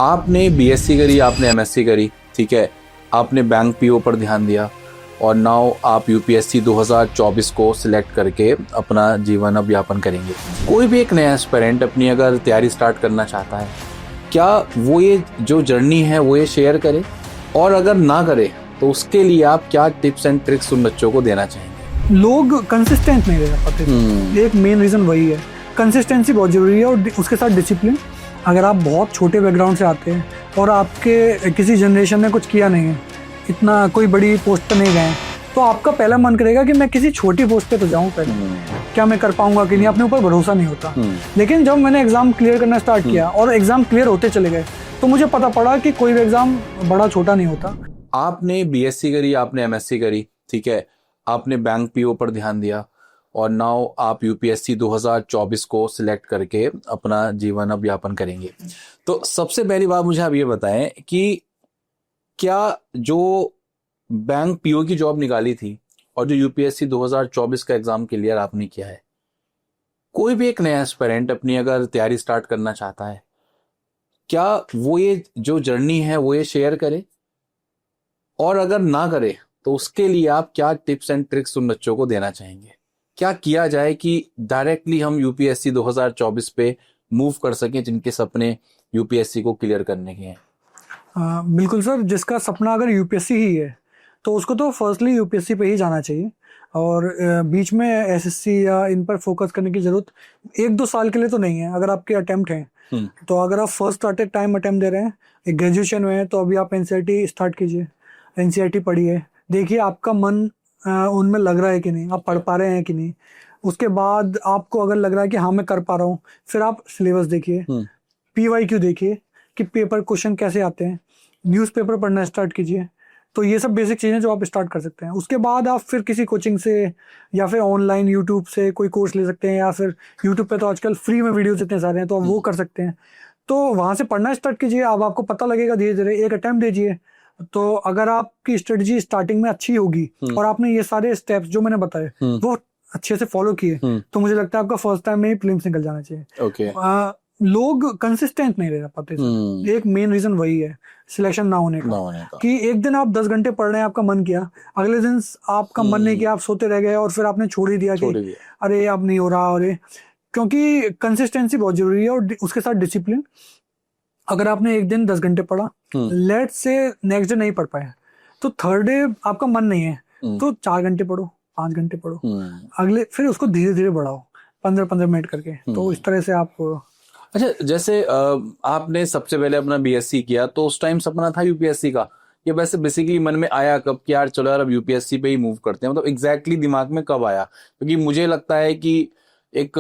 आपने बीएससी करी, आपने एमएससी करी, ठीक है, आपने बैंक पीओ पर ध्यान दिया और नाउ आप यूपीएससी 2024 को सिलेक्ट करके अपना जीवन अब यापन करेंगे। कोई भी एक नया एस्पिरेंट अपनी अगर तैयारी स्टार्ट करना चाहता है, क्या वो ये जो जर्नी है वो ये शेयर करे, और अगर ना करे तो उसके लिए आप क्या टिप्स एंड ट्रिक्स उन बच्चों को देना चाहेंगे? लोग कंसिस्टेंट नहीं रह पाते। एक मेन रीज़न वही है। कंसिस्टेंसी बहुत ज़रूरी है और उसके साथ डिसिप्लिन। अगर आप बहुत छोटे बैकग्राउंड से आते हैं और आपके किसी जनरेशन ने कुछ किया नहीं है, इतना कोई बड़ी पोस्ट पर नहीं गए हैं, तो आपका पहला मन करेगा कि मैं किसी छोटी पोस्ट पे तो जाऊं पहले, क्या मैं कर पाऊंगा कि नहीं, अपने ऊपर भरोसा नहीं होता। लेकिन जब मैंने एग्ज़ाम क्लियर करना स्टार्ट किया और एग्ज़ाम क्लियर होते चले गए, तो मुझे पता पड़ा कि कोई भी एग्ज़ाम बड़ा छोटा नहीं होता। आपने बीएससी करी, आपने एमएससी करी, ठीक है, आपने बैंक पीओ पर ध्यान दिया और नाउ आप यूपीएससी 2024 को सिलेक्ट करके अपना जीवन अब यापन करेंगे। तो सबसे पहली बात मुझे आप ये बताएं कि क्या जो बैंक पीओ की जॉब निकाली थी और जो यूपीएससी 2024 का एग्जाम क्लियर आपने किया है, कोई भी एक नया एस्पिरेंट अपनी अगर तैयारी स्टार्ट करना चाहता है, क्या वो ये जो जर्नी है वो ये शेयर करे, और अगर ना करे तो उसके लिए आप क्या टिप्स एंड ट्रिक्स उन बच्चों को देना चाहेंगे? क्या किया जाए कि डायरेक्टली हम यूपीएससी 2024 पे मूव कर सकें, जिनके सपने यूपीएससी को क्लियर करने के हैं? बिल्कुल सर, जिसका सपना अगर यूपीएससी ही है तो उसको तो फर्स्टली यूपीएससी पे ही जाना चाहिए, और बीच में एसएससी या इन पर फोकस करने की ज़रूरत 1-2 साल के लिए तो नहीं है। अगर आपके अटेम्प्ट हैं तो अगर आप फर्स्ट टाइम अटेम्प्ट दे रहे हैं, एक ग्रेजुएशन में है, तो अभी आप एनसीईआरटी स्टार्ट कीजिए, एनसीईआरटी पढ़िए, देखिए आपका मन उनमें लग रहा है कि नहीं, आप पढ़ पा रहे हैं कि नहीं। उसके बाद आपको अगर लग रहा है कि हाँ मैं कर पा रहा हूँ, फिर आप सिलेबस देखिए, पीवाईक्यू देखिए कि पेपर क्वेश्चन कैसे आते हैं, न्यूज़पेपर पढ़ना स्टार्ट कीजिए। तो ये सब बेसिक चीज़ें जो आप स्टार्ट कर सकते हैं। उसके बाद आप फिर किसी कोचिंग से या फिर ऑनलाइन यूट्यूब से कोई कोर्स ले सकते हैं, या फिर यूट्यूब पे तो आजकल फ्री में वीडियोस इतने सारे हैं, तो आप वो कर सकते हैं। तो वहाँ से पढ़ना स्टार्ट कीजिए। अब आपको पता लगेगा धीरे धीरे, एक अटैम्प्ट दीजिए। तो अगर आपकी स्ट्रेटजी स्टार्टिंग में अच्छी होगी और आपने ये सारे स्टेप्स जो मैंने बताए वो अच्छे से फॉलो किए, तो मुझे लगता है आपका फर्स्ट टाइम में ही प्रीलिम्स निकल जाना चाहिए। लोग कंसिस्टेंट नहीं रह पाते। एक मेन रीजन वही है सिलेक्शन ना होने का, कि एक दिन आप 10 घंटे पढ़ रहे हैं, आपका मन किया, अगले दिन आपका मन नहीं किया, आप सोते रह गए और फिर आपने छोड़ ही दिया कि अरे अब नहीं हो रहा। अरे, क्योंकि कंसिस्टेंसी बहुत जरूरी है और उसके साथ डिसिप्लिन। अगर आपने एक दिन 10 घंटे पढ़ा, लेट से नेक्स्ट डे नहीं पढ़ पाए, तो थर्ड डे आपका मन नहीं है, तो 4 घंटे पढ़ो, 5 घंटे पढ़ो, अगले फिर उसको धीरे धीरे बढ़ाओ 15-15 मिनट करके। तो इस तरह से आप। अच्छा, जैसे आपने सबसे पहले अपना बीएससी किया, तो उस टाइम सपना था यूपीएससी का, ये वैसे बेसिकली मन में आया कब कि यार चलो यार अब यूपीएससी पे ही मूव करते हैं? मतलब एग्जैक्टली दिमाग में कब आया? क्योंकि मुझे लगता है कि एक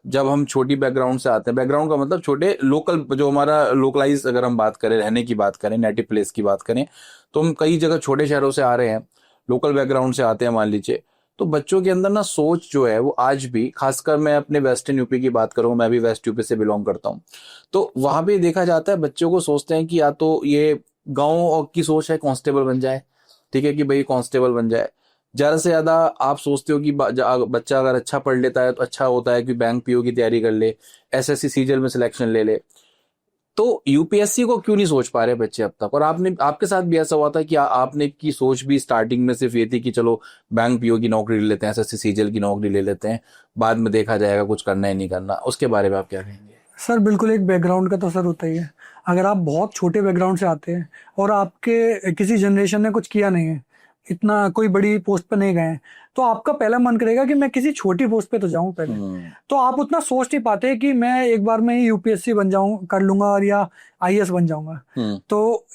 जब हम छोटी बैकग्राउंड से आते हैं, बैकग्राउंड का मतलब छोटे लोकल, जो हमारा लोकलाइज अगर हम बात करें, रहने की बात करें, नेटिव प्लेस की बात करें, तो हम कई जगह छोटे शहरों से आ रहे हैं, लोकल बैकग्राउंड से आते हैं मान लीजिए, तो बच्चों के अंदर ना सोच जो है वो आज भी, खासकर मैं अपने वेस्टर्न यूपी की बात करूँ, मैं भी वेस्ट यूपी से बिलोंग करता हूँ, तो वहां पे देखा जाता है बच्चों को सोचते हैं कि या तो ये गाँव की सोच है कांस्टेबल बन जाए, ठीक है, कि भाई कांस्टेबल बन जाए। ज्यादा से ज्यादा आप सोचते हो कि बच्चा अगर अच्छा पढ़ लेता है तो अच्छा होता है कि बैंक पीओ की तैयारी कर ले, एसएससी सीजीएल में सिलेक्शन ले ले। तो यूपीएससी को क्यों नहीं सोच पा रहे बच्चे अब तक? और आपके साथ भी ऐसा हुआ था कि आपने की सोच भी स्टार्टिंग में सिर्फ ये थी कि चलो बैंक पीओ की नौकरी ले लेते हैं, एसएससी सीजीएल की नौकरी ले लेते हैं, बाद में देखा जाएगा कुछ करना है नहीं करना? उसके बारे में आप क्या कहेंगे? सर बिल्कुल, एक बैकग्राउंड का तो असर होता ही है। अगर आप बहुत छोटे बैकग्राउंड से आते हैं और आपके किसी जनरेशन ने कुछ किया नहीं है, इतना कोई बड़ी पोस्ट पे नहीं गए हैं, तो आपका पहला मन करेगा कि मैं किसी छोटी पोस्ट पे तो जाऊं पहले। तो आप उतना सोच नहीं पाते कि मैं एक बार में ही यूपीएससी बन जाऊं, कर लूंगा, और या आईएएस बन जाऊंगा। तो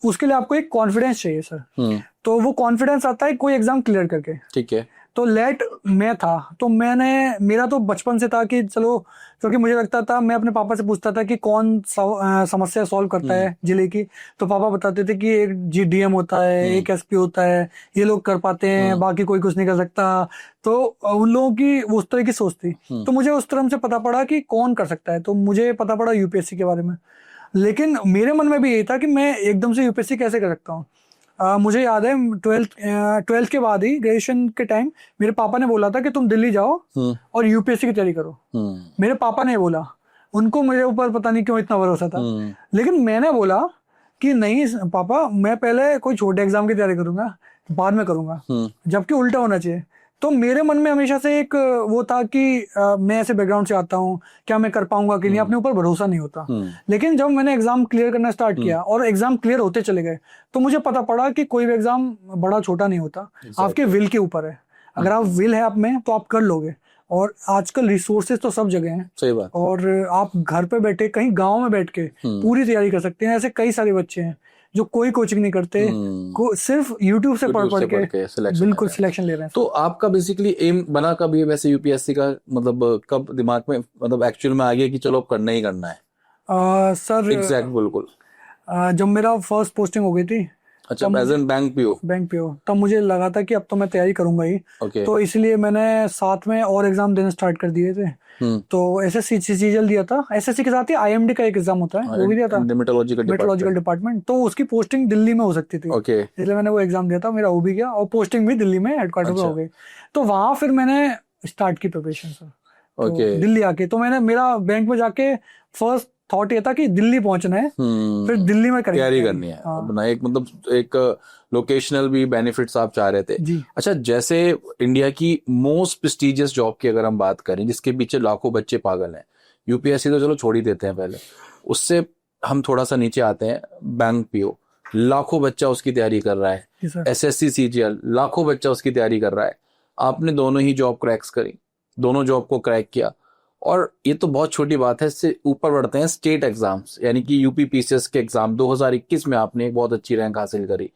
उसके लिए आपको एक कॉन्फिडेंस चाहिए सर। तो वो कॉन्फिडेंस आता है कोई एग्जाम क्लियर करके। ठीक है। तो लेट मैं था, तो मेरा तो बचपन से था कि चलो, क्योंकि मुझे लगता था, मैं अपने पापा से पूछता था कि कौन समस्या सॉल्व करता है जिले की, तो पापा बताते थे कि एक जीडीएम होता है, एक एसपी होता है, ये लोग कर पाते हैं, बाकी कोई कुछ नहीं कर सकता। तो उन लोगों की उस तरह की सोच थी। तो मुझे उस तरह से पता पड़ा कि कौन कर सकता है, तो मुझे पता पड़ा यूपीएससी के बारे में। लेकिन मेरे मन में भी यही था कि मैं एकदम से यूपीएससी कैसे कर सकता हूँ। मुझे याद है 12th के बाद ही, ग्रेजुएशन के टाइम, मेरे पापा ने बोला था कि तुम दिल्ली जाओ और यूपीएससी की तैयारी करो। मेरे पापा ने बोला, उनको मेरे ऊपर पता नहीं क्यों इतना भरोसा था। लेकिन मैंने बोला कि नहीं पापा, मैं पहले कोई छोटे एग्जाम की तैयारी करूंगा, बाद में करूंगा, जबकि उल्टा होना चाहिए। तो मेरे मन में हमेशा से एक वो था कि मैं ऐसे बैकग्राउंड से आता हूँ, क्या मैं कर पाऊंगा कि नहीं, अपने ऊपर भरोसा नहीं होता। लेकिन जब मैंने एग्जाम क्लियर करना स्टार्ट किया और एग्जाम क्लियर होते चले गए, तो मुझे पता पड़ा कि कोई भी एग्जाम बड़ा छोटा नहीं होता, आपके विल के ऊपर है। अगर आप विल है आप में तो आप कर लोगे। और आजकल रिसोर्सेज तो सब जगह हैं। सही बात। और आप घर पे बैठे कहीं गांव में बैठ के पूरी तैयारी कर सकते हैं। ऐसे कई सारे बच्चे हैं जो कोई कोचिंग नहीं करते, सिर्फ यूट्यूब से पढ़ के बिल्कुल सिलेक्शन ले रहे हैं। तो आपका बेसिकली एम बना कब ये वैसे यूपीएससी का, मतलब कब दिमाग में, मतलब एक्चुअल में आ गया कि चलो अब करना ही करना है? सर एग्जैक्ट बिल्कुल जब मेरा फर्स्ट पोस्टिंग हो गई थी, अच्छा, एज एन बैंक पीओ, तब मुझे लगा था कि अब तो मैं तैयारी करूंगा ही। तो इसलिए मैंने साथ में और एग्जाम देना स्टार्ट कर दिए थे। तो एसएससी सीजीएल दिया था, एसएससी के साथ ही आईएमडी का एक एग्जाम होता है, वो भी दिया था, मेट्रोलॉजिकल डिपार्टमेंट। तो उसकी पोस्टिंग दिल्ली में हो सकती थी, इसलिए मैंने वो एग्जाम दिया था, मेरा हो भी गया और पोस्टिंग भी दिल्ली में हेडक्वार्टर पे हो गई। तो वहां फिर मैंने स्टार्ट की प्रिपरेशन सर, दिल्ली आके। तो मैंने मेरा बैंक में जाके फर्स्ट थॉट ये था कि दिल्ली पहुंचना है, फिर दिल्ली में तैयारी करनी है अपना, एक मतलब एक लोकेशनल भी बेनिफिट्स आप चाह रहे थे जी। अच्छा, जैसे इंडिया की मोस्ट प्रेस्टिजियस जॉब की अगर हम बात करें, जिसके पीछे लाखों बच्चे पागल हैं, यूपीएससी तो चलो छोड़ ही देते हैं पहले, उससे हम थोड़ा सा नीचे आते हैं, बैंक पीओ, लाखों बच्चा उसकी तैयारी कर रहा है, एसएससी सीजीएल, लाखों बच्चा उसकी तैयारी कर रहा है। आपने दोनों ही जॉब क्रैक्स करी, दोनों जॉब को क्रैक किया। और ये तो बहुत छोटी बात है, इससे ऊपर बढ़ते हैं स्टेट एग्जाम्स, यानी कि यूपी पीसीएस के एग्जाम 2021 में आपने एक बहुत अच्छी रैंक हासिल करी।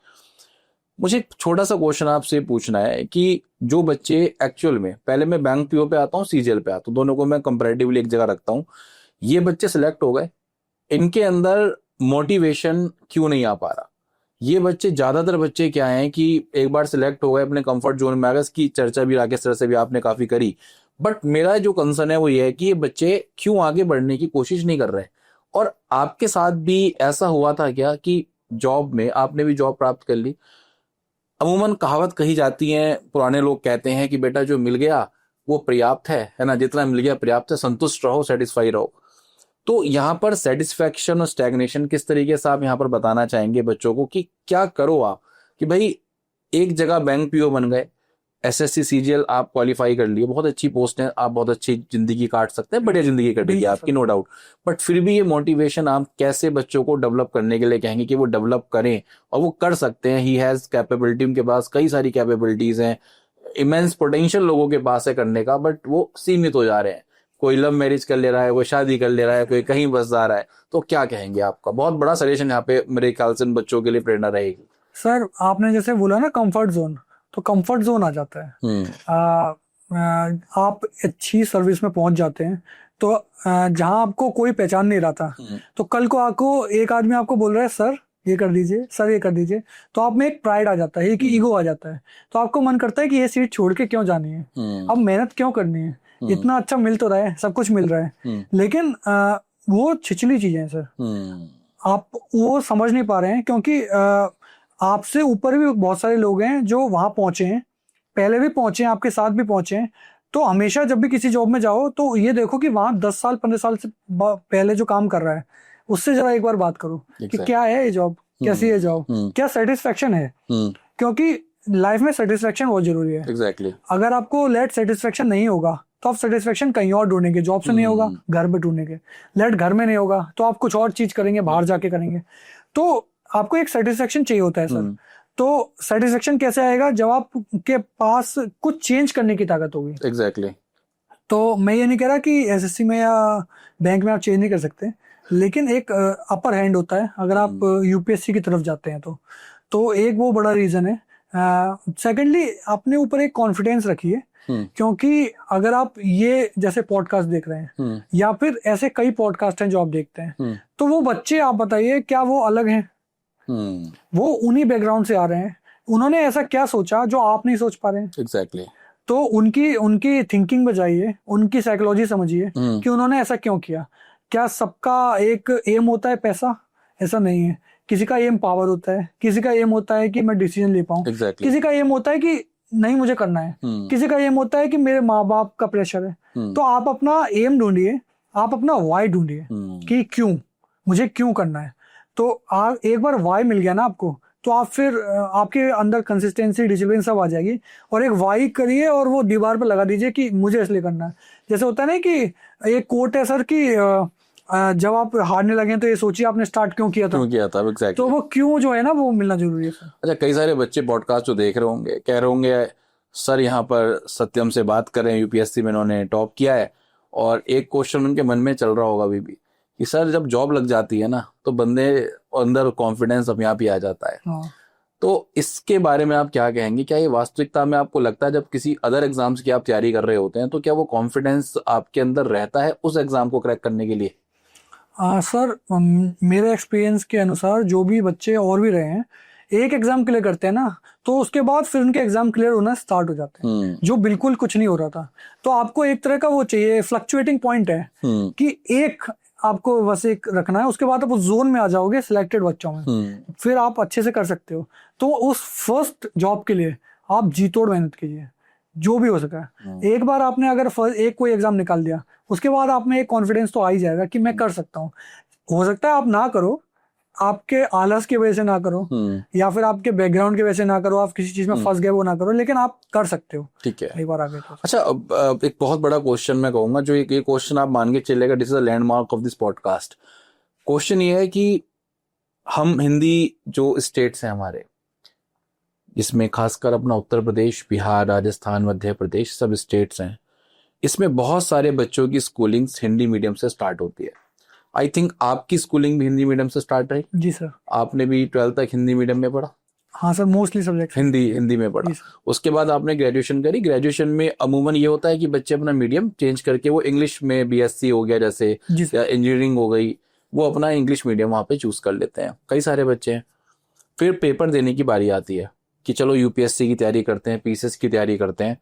मुझे एक छोटा सा क्वेश्चन आपसे पूछना है कि जो बच्चे एक्चुअल में, पहले मैं बैंक पीओ पे आता हूँ, सीजीएल पे आता हूँ, दोनों को मैं कंपैरेटिवली एक जगह रखता हूँ, ये बच्चे सिलेक्ट हो गए, इनके अंदर मोटिवेशन क्यों नहीं आ पा रहा? ये बच्चे, ज्यादातर बच्चे क्या हैं कि एक बार सिलेक्ट हो गए, अपने कंफर्ट जोन में आ गए, इसकी चर्चा भी राकेश सर से भी आपने काफी करी, बट मेरा जो कंसर्न है वो ये है कि ये बच्चे क्यों आगे बढ़ने की कोशिश नहीं कर रहे? और आपके साथ भी ऐसा हुआ था क्या कि जॉब में, आपने भी जॉब प्राप्त कर ली, अमूमन कहावत कही जाती है, पुराने लोग कहते हैं कि बेटा जो मिल गया वो पर्याप्त है ना, जितना मिल गया पर्याप्त है, संतुष्ट रहो, सेटिस्फाई रहो। तो यहाँ पर सेटिस्फैक्शन और स्टैग्नेशन किस तरीके से आप यहाँ पर बताना चाहेंगे बच्चों को कि क्या करो आप, कि भाई एक जगह बैंक पीओ बन गए, एसएससी सीजीएल आप क्वालिफाई कर लिए, बहुत अच्छी पोस्ट है, आप बहुत अच्छी जिंदगी काट सकते हैं, बढ़िया जिंदगी कटेगी आपकी, नो डाउट, बट फिर भी ये मोटिवेशन आप कैसे बच्चों को डेवलप करने के लिए कहेंगे कि वो डेवलप करें, और वो कर सकते हैं, ही हैज कैपेबिलिटी, उनके पास कई सारी कैपेबिलिटीज हैं, इमेंस पोटेंशियल लोगों के पास है करने का, बट वो सीमित हो जा रहे हैं, कोई लव मैरिज कर ले रहा है, कोई शादी कर ले रहा है, कोई कहीं बस जा रहा है, तो क्या कहेंगे? आपका बहुत बड़ा सजेशन यहाँ पे मेरे ख्याल से बच्चों के लिए प्रेरणा रहेगी। सर आपने जैसे बोला ना कंफर्ट जोन, तो कंफर्ट जोन आ जाता है। आप अच्छी सर्विस में पहुंच जाते हैं, तो जहां आपको कोई पहचान नहीं रहा था, तो कल को आपको एक आदमी आपको बोल रहा है सर ये कर दीजिए, सर ये कर दीजिए, तो आप में एक प्राइड आ जाता है, एक ईगो आ जाता है, तो आपको मन करता है कि ये सीट छोड़ के क्यों जानी है, अब मेहनत क्यों करनी है, इतना अच्छा मिल तो रहा है, सब कुछ मिल रहा है। लेकिन वो छिछली चीजें हैं सर, आप वो समझ नहीं पा रहे हैं, क्योंकि आपसे ऊपर भी बहुत सारे लोग हैं जो वहां पहुंचे हैं, पहले भी पहुंचे हैं, आपके साथ भी पहुंचे हैं। तो हमेशा जब भी किसी जॉब में जाओ तो ये देखो कि वहां 10 साल 15 साल से पहले जो काम कर रहा है उससे जरा एक बार बात करो कि क्या है ये जॉब, कैसी है जॉब, क्या सेटिस्फेक्शन है, क्योंकि लाइफ में सेटिस्फेक्शन बहुत जरूरी है। Exactly. अगर आपको लेट सेटिस्फेक्शन नहीं होगा तो आप सेटिस्फेक्शन कहीं और ढूंढेंगे, जॉब से नहीं होगा घर में ढूंढेंगे, लेट घर में नहीं होगा तो आप कुछ और चीज करेंगे, बाहर जाके करेंगे। तो आपको एक सेटिस्फेक्शन चाहिए होता है सर। तो सेटिस्फेक्शन कैसे आएगा? जब आपके पास कुछ चेंज करने की ताकत होगी। एग्जैक्टली। तो मैं ये नहीं कह रहा कि एसएससी में या बैंक में आप चेंज नहीं कर सकते, लेकिन एक अपर हैंड होता है अगर आप यूपीएससी की तरफ जाते हैं तो एक वो बड़ा रीजन है। सेकेंडली अपने ऊपर एक कॉन्फिडेंस रखिए, क्योंकि अगर आप ये जैसे पॉडकास्ट देख रहे हैं या फिर ऐसे कई पॉडकास्ट हैं जो आप देखते हैं, तो वो बच्चे आप बताइए क्या वो अलग हैं? वो उन्हीं बैकग्राउंड से आ रहे हैं, उन्होंने ऐसा क्या सोचा जो आप नहीं सोच पा रहे हैं? एग्जैक्टली। तो उनकी थिंकिंग में जाइए, उनकी साइकोलॉजी समझिए कि उन्होंने ऐसा क्यों किया। क्या सबका एक एम होता है पैसा? ऐसा नहीं है। किसी का एम पावर होता है, किसी का एम होता है कि मैं डिसीजन ले पाऊं, किसी का एम होता है कि नहीं मुझे करना है, किसी का एम होता है कि मेरे माँ बाप का प्रेशर है। तो आप अपना एम ढूंढिए, आप अपना वाई ढूंढिए कि क्यों, मुझे क्यों करना है। तो आप एक बार वाई मिल गया ना आपको, तो आप फिर आपके अंदर कंसिस्टेंसी, डिसिप्लिन सब आ जाएगी। और एक वाई करिए और वो दीवार पर लगा दीजिए कि मुझे इसलिए करना है। जैसे होता है ना कि एक कोट है सर कि जब आप हारने लगे तो ये सोचिए आपने स्टार्ट क्यों किया था। क्यों किया था, तो एग्जैक्टली। वो क्यों जो है ना वो मिलना जरूरी है सर। अच्छा, कई सारे बच्चे पॉडकास्ट जो देख रहे होंगे कह रहे होंगे सर यहाँ पर सत्यम से बात कर रहे हैं, यूपीएससी में इन्होंने टॉप किया है, और एक क्वेश्चन उनके मन में चल रहा होगा अभी भी कि सर जब जॉब लग जाती है ना तो बंदे अंदर कॉन्फिडेंस अपने आप ही आ जाता है। हाँ तो इसके बारे में आप क्या कहेंगे? क्या ये वास्तविकता में आपको लगता है जब किसी अदर एग्जाम्स की आप तैयारी कर रहे होते हैं तो क्या वो कॉन्फिडेंस आपके अंदर रहता है उस एग्जाम को क्रैक करने के लिए? सर मेरे एक्सपीरियंस के अनुसार जो भी बच्चे और भी रहे हैं, एक एग्जाम क्लियर करते हैं ना तो उसके बाद फिर उनके एग्जाम क्लियर होना स्टार्ट हो जाते हैं, जो बिल्कुल कुछ नहीं हो रहा था। तो आपको एक तरह का वो चाहिए, फ्लक्चुएटिंग पॉइंट है कि एक आपको बस एक रखना है, उसके बाद आप उस जोन में आ जाओगे सिलेक्टेड बच्चों में, फिर आप अच्छे से कर सकते हो। तो उस फर्स्ट जॉब के लिए आप जी तोड़ मेहनत कीजिए, जो भी हो सका है। एक बार आपने अगर एक कोई एग्जाम निकाल दिया, उसके बाद आप में एक कॉन्फिडेंस तो आ ही जाएगा कि मैं कर सकता हूँ। हो सकता है आप ना करो, आपके आलस की वजह से ना करो, या फिर आपके बैकग्राउंड की वजह से ना करो, आप किसी चीज में फंस गए वो ना करो, लेकिन आप कर सकते हो। ठीक है, एक बार आगे तो। अच्छा, अब एक बहुत बड़ा क्वेश्चन मैं कहूंगा, जो ये क्वेश्चन आप मान के चलेगा, this is a landmark of this podcast. Question ये है कि हम हिंदी जो स्टेट्स हैं हमारे, जिसमें खासकर अपना उत्तर प्रदेश, बिहार, राजस्थान, मध्य प्रदेश सब स्टेट्स हैं, इसमें बहुत सारे बच्चों की स्कूलिंग हिंदी मीडियम से स्टार्ट होती है। आई थिंक आपकी स्कूलिंग भी हिंदी मीडियम से स्टार्ट रही। जी सर। आपने भी 12th तक हिंदी मीडियम में पढ़ा? हाँ सर, मोस्टली सब्जेक्ट हिंदी में पढ़ा। उसके बाद आपने ग्रेजुएशन करी। ग्रेजुएशन में अमूमन ये होता है कि बच्चे अपना मीडियम चेंज करके वो इंग्लिश में, बीएससी हो गया जैसे, या इंजीनियरिंग हो गई, वो अपना इंग्लिश मीडियम वहाँ पे चूज कर लेते हैं कई सारे बच्चे हैं। फिर पेपर देने की बारी आती है कि चलो यूपीएससी की तैयारी करते हैं, पीसीएस की तैयारी करते हैं।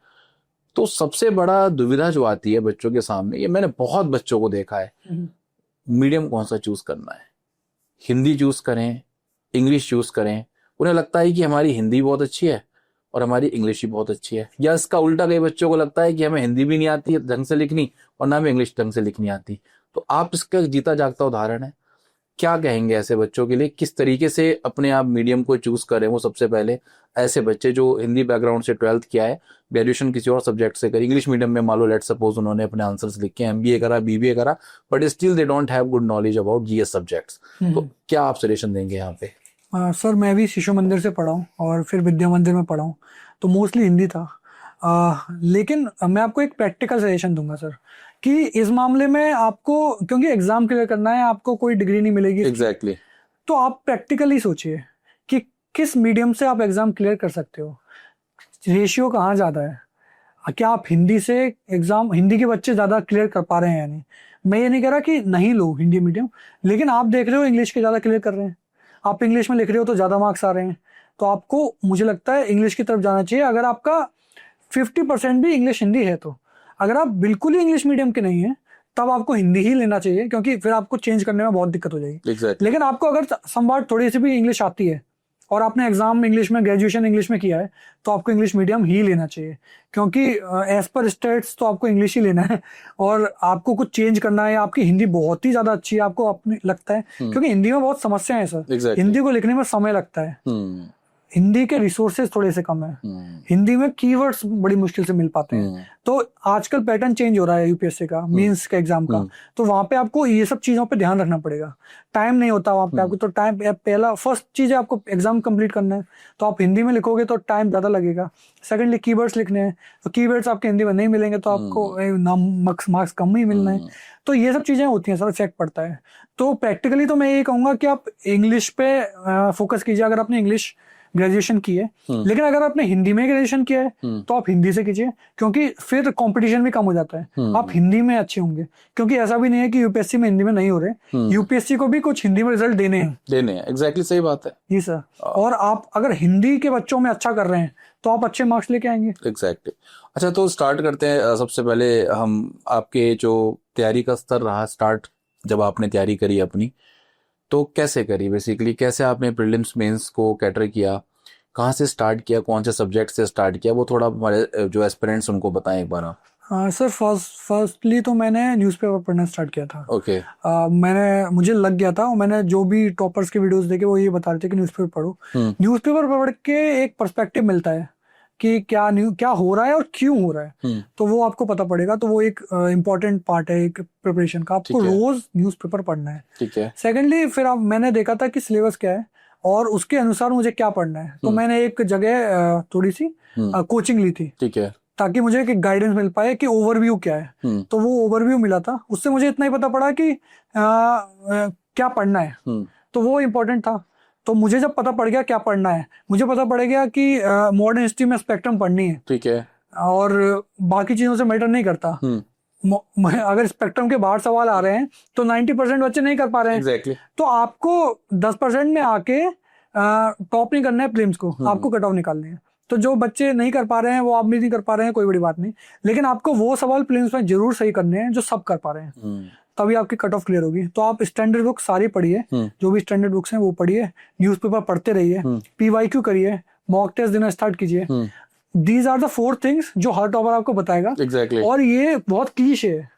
तो सबसे बड़ा दुविधा जो आती है बच्चों के सामने, ये मैंने बहुत बच्चों को देखा है, मीडियम कौन सा चूज करना है, हिंदी चूज करें, इंग्लिश चूज करें। उन्हें लगता है कि हमारी हिंदी बहुत अच्छी है और हमारी इंग्लिश भी बहुत अच्छी है, या इसका उल्टा कई बच्चों को लगता है कि हमें हिंदी भी नहीं आती ढंग से लिखनी और ना हमें इंग्लिश ढंग से लिखनी आती। तो आप इसका जीता जागता उदाहरण है। क्या कहेंगे ऐसे बच्चों के लिए, किस तरीके से अपने आप मीडियम को चूज करें? वो सबसे पहले ऐसे बच्चे जो हिंदी बैकग्राउंड से 12th किया है, ग्रेजुएशन किसी और सब्जेक्ट से करी, इंग्लिश मीडियम में मान लो लेट सपोज उन्होंने अपने आंसर्स लिखे, एमबीए करा, बीबीए करा, but still they don't have good knowledge about GS subjects, तो क्या आप सजेशन देंगे यहाँ पे? सर मैं भी शिशु मंदिर से पढ़ा हूँ और फिर विद्या मंदिर में पढ़ा हूँ, तो मोस्टली हिंदी था। लेकिन मैं आपको एक प्रैक्टिकल सजेशन दूंगा सर, कि इस मामले में आपको, क्योंकि एग्जाम क्लियर करना है, आपको कोई डिग्री नहीं मिलेगी एग्जैक्टली। तो आप प्रैक्टिकली सोचिए कि किस मीडियम से आप एग्जाम क्लियर कर सकते हो, रेशियो कहाँ ज़्यादा है, क्या आप हिंदी से एग्जाम, हिंदी के बच्चे ज़्यादा क्लियर कर पा रहे हैं या नहीं। मैं ये नहीं कह रहा कि नहीं लो हिंदी मीडियम, लेकिन आप देख रहे हो इंग्लिश के ज़्यादा क्लियर कर रहे हैं, आप इंग्लिश में लिख रहे हो तो ज़्यादा मार्क्स आ रहे हैं, तो आपको, मुझे लगता है, इंग्लिश की तरफ जाना चाहिए। अगर आपका 50% भी इंग्लिश हिंदी है तो, अगर आप बिल्कुल ही इंग्लिश मीडियम के नहीं है तब आपको हिंदी ही लेना चाहिए, क्योंकि फिर आपको चेंज करने में बहुत दिक्कत हो जाएगी। exactly. लेकिन आपको अगर संवाद थोड़ी सी भी इंग्लिश आती है और आपने एग्जाम इंग्लिश में, ग्रेजुएशन इंग्लिश में किया है, तो आपको इंग्लिश मीडियम ही लेना चाहिए, क्योंकि एज पर स्टेट्स तो आपको इंग्लिश ही लेना है। और आपको कुछ चेंज करना है, आपकी हिंदी बहुत ही ज्यादा अच्छी है, आपको अपनी लगता है, क्योंकि हिंदी में बहुत समस्या है सर। exactly. हिंदी को लिखने में समय लगता है, हिंदी के रिसोर्सेज थोड़े से कम है, हिंदी में कीवर्ड्स बड़ी मुश्किल से मिल पाते हैं। तो आजकल पैटर्न चेंज हो रहा है यूपीएससी का, मींस का एग्जाम का, तो वहां पे आपको ये सब चीजों पे ध्यान रखना पड़ेगा। टाइम नहीं होता वहां पे आपको, तो टाइम, पहला फर्स्ट चीज है आपको एग्जाम कंप्लीट करना है, तो आप हिंदी में लिखोगे तो टाइम ज्यादा लगेगा। सेकेंडली कीवर्ड्स लिखने हैं, तो कीवर्ड्स आपके हिंदी में नहीं मिलेंगे तो आपको मार्क्स कम ही मिलना है। तो ये सब चीजें होती हैं सर, इफेक्ट पड़ता है। तो प्रैक्टिकली तो मैं ये कहूंगा कि आप इंग्लिश पे फोकस कीजिए अगर आपने इंग्लिश ग्रेजुएशन की है, लेकिन अगर आपने हिंदी में ग्रेजुएशन किया है तो आप हिंदी से कीजिए, क्योंकि फिर कंपटीशन भी कम हो जाता है, आप हिंदी में अच्छे होंगे। क्योंकि ऐसा भी नहीं है कि यूपीएससी में हिंदी में नहीं हो रहे, यूपीएससी को भी कुछ हिंदी में रिजल्ट देने हैं। एग्जैक्टली, सही बात है जी सर। और आप अगर हिंदी के बच्चों में अच्छा कर रहे हैं तो आप अच्छे मार्क्स लेके आएंगे। एग्जैक्टली। अच्छा, तो स्टार्ट करते हैं। सबसे पहले हम आपके जो तैयारी का स्तर रहा, स्टार्ट जब आपने तैयारी करी अपनी, तो कैसे करी बेसिकली, कैसे आपने प्रीलिम्स मेंस को कैटर किया, कहाँ से स्टार्ट किया, कौन से सब्जेक्ट से स्टार्ट किया, वो थोड़ा हमारे जो एस्पिरेंट्स उनको बताएं एक बार आप। सर फर्स्टली तो मैंने न्यूज़पेपर पढ़ना स्टार्ट किया था। ओके। मुझे लग गया था, और मैंने जो भी टॉपर्स के वीडियोस देखे वो ये बता रहे थे कि न्यूज़पेपर पढ़ो। न्यूज़पेपर पढ़ के एक पर्सपेक्टिव मिलता है कि क्या हो रहा है और क्यों हो रहा है, तो वो आपको पता पड़ेगा। तो वो एक इम्पोर्टेंट पार्ट है एक प्रिपरेशन का, आपको रोज न्यूज़पेपर पढ़ना है। ठीक है। सेकेंडली फिर मैंने देखा था कि सिलेबस क्या है और उसके अनुसार मुझे क्या पढ़ना है, तो मैंने एक जगह थोड़ी सी कोचिंग ली थी। ठीक है। ताकि मुझे एक गाइडेंस मिल पाए कि ओवरव्यू क्या है। तो वो ओवरव्यू मिला था, उससे मुझे इतना ही पता पड़ा कि क्या पढ़ना है, तो वो इम्पोर्टेंट था। तो मुझे जब पता पड़ गया क्या पढ़ना है, मुझे पता पड़ गया कि मॉडर्न हिस्ट्री में स्पेक्ट्रम पढ़नी है। ठीक है। और बाकी चीजों से मैटर नहीं करता। अगर स्पेक्ट्रम के बाहर सवाल आ रहे हैं तो 90% बच्चे नहीं कर पा रहे हैं। Exactly. तो आपको 10% में आके टॉप नहीं करना है प्रीलिम्स को, आपको कट ऑफ निकालने हैं। तो जो बच्चे नहीं कर पा रहे हैं वो आप भी नहीं कर पा रहे हैं, कोई बड़ी बात नहीं, लेकिन आपको वो सवाल प्रीलिम्स में जरूर सही करने हैं जो सब कर पा रहे हैं, तभी आपकी कट ऑफ क्लियर होगी। तो आप स्टैंडर्ड बुक सारी पढ़िए, जो भी स्टैंडर्ड बुक्स हैं वो पढ़िए, न्यूज़पेपर पढ़ते रहिए, PYQ करिए, मॉक टेस्ट देना स्टार्ट कीजिए। दीज आर द 4 थिंग्स जो हर टॉपर आपको बताएगा। Exactly. और ये बहुत क्लीशे है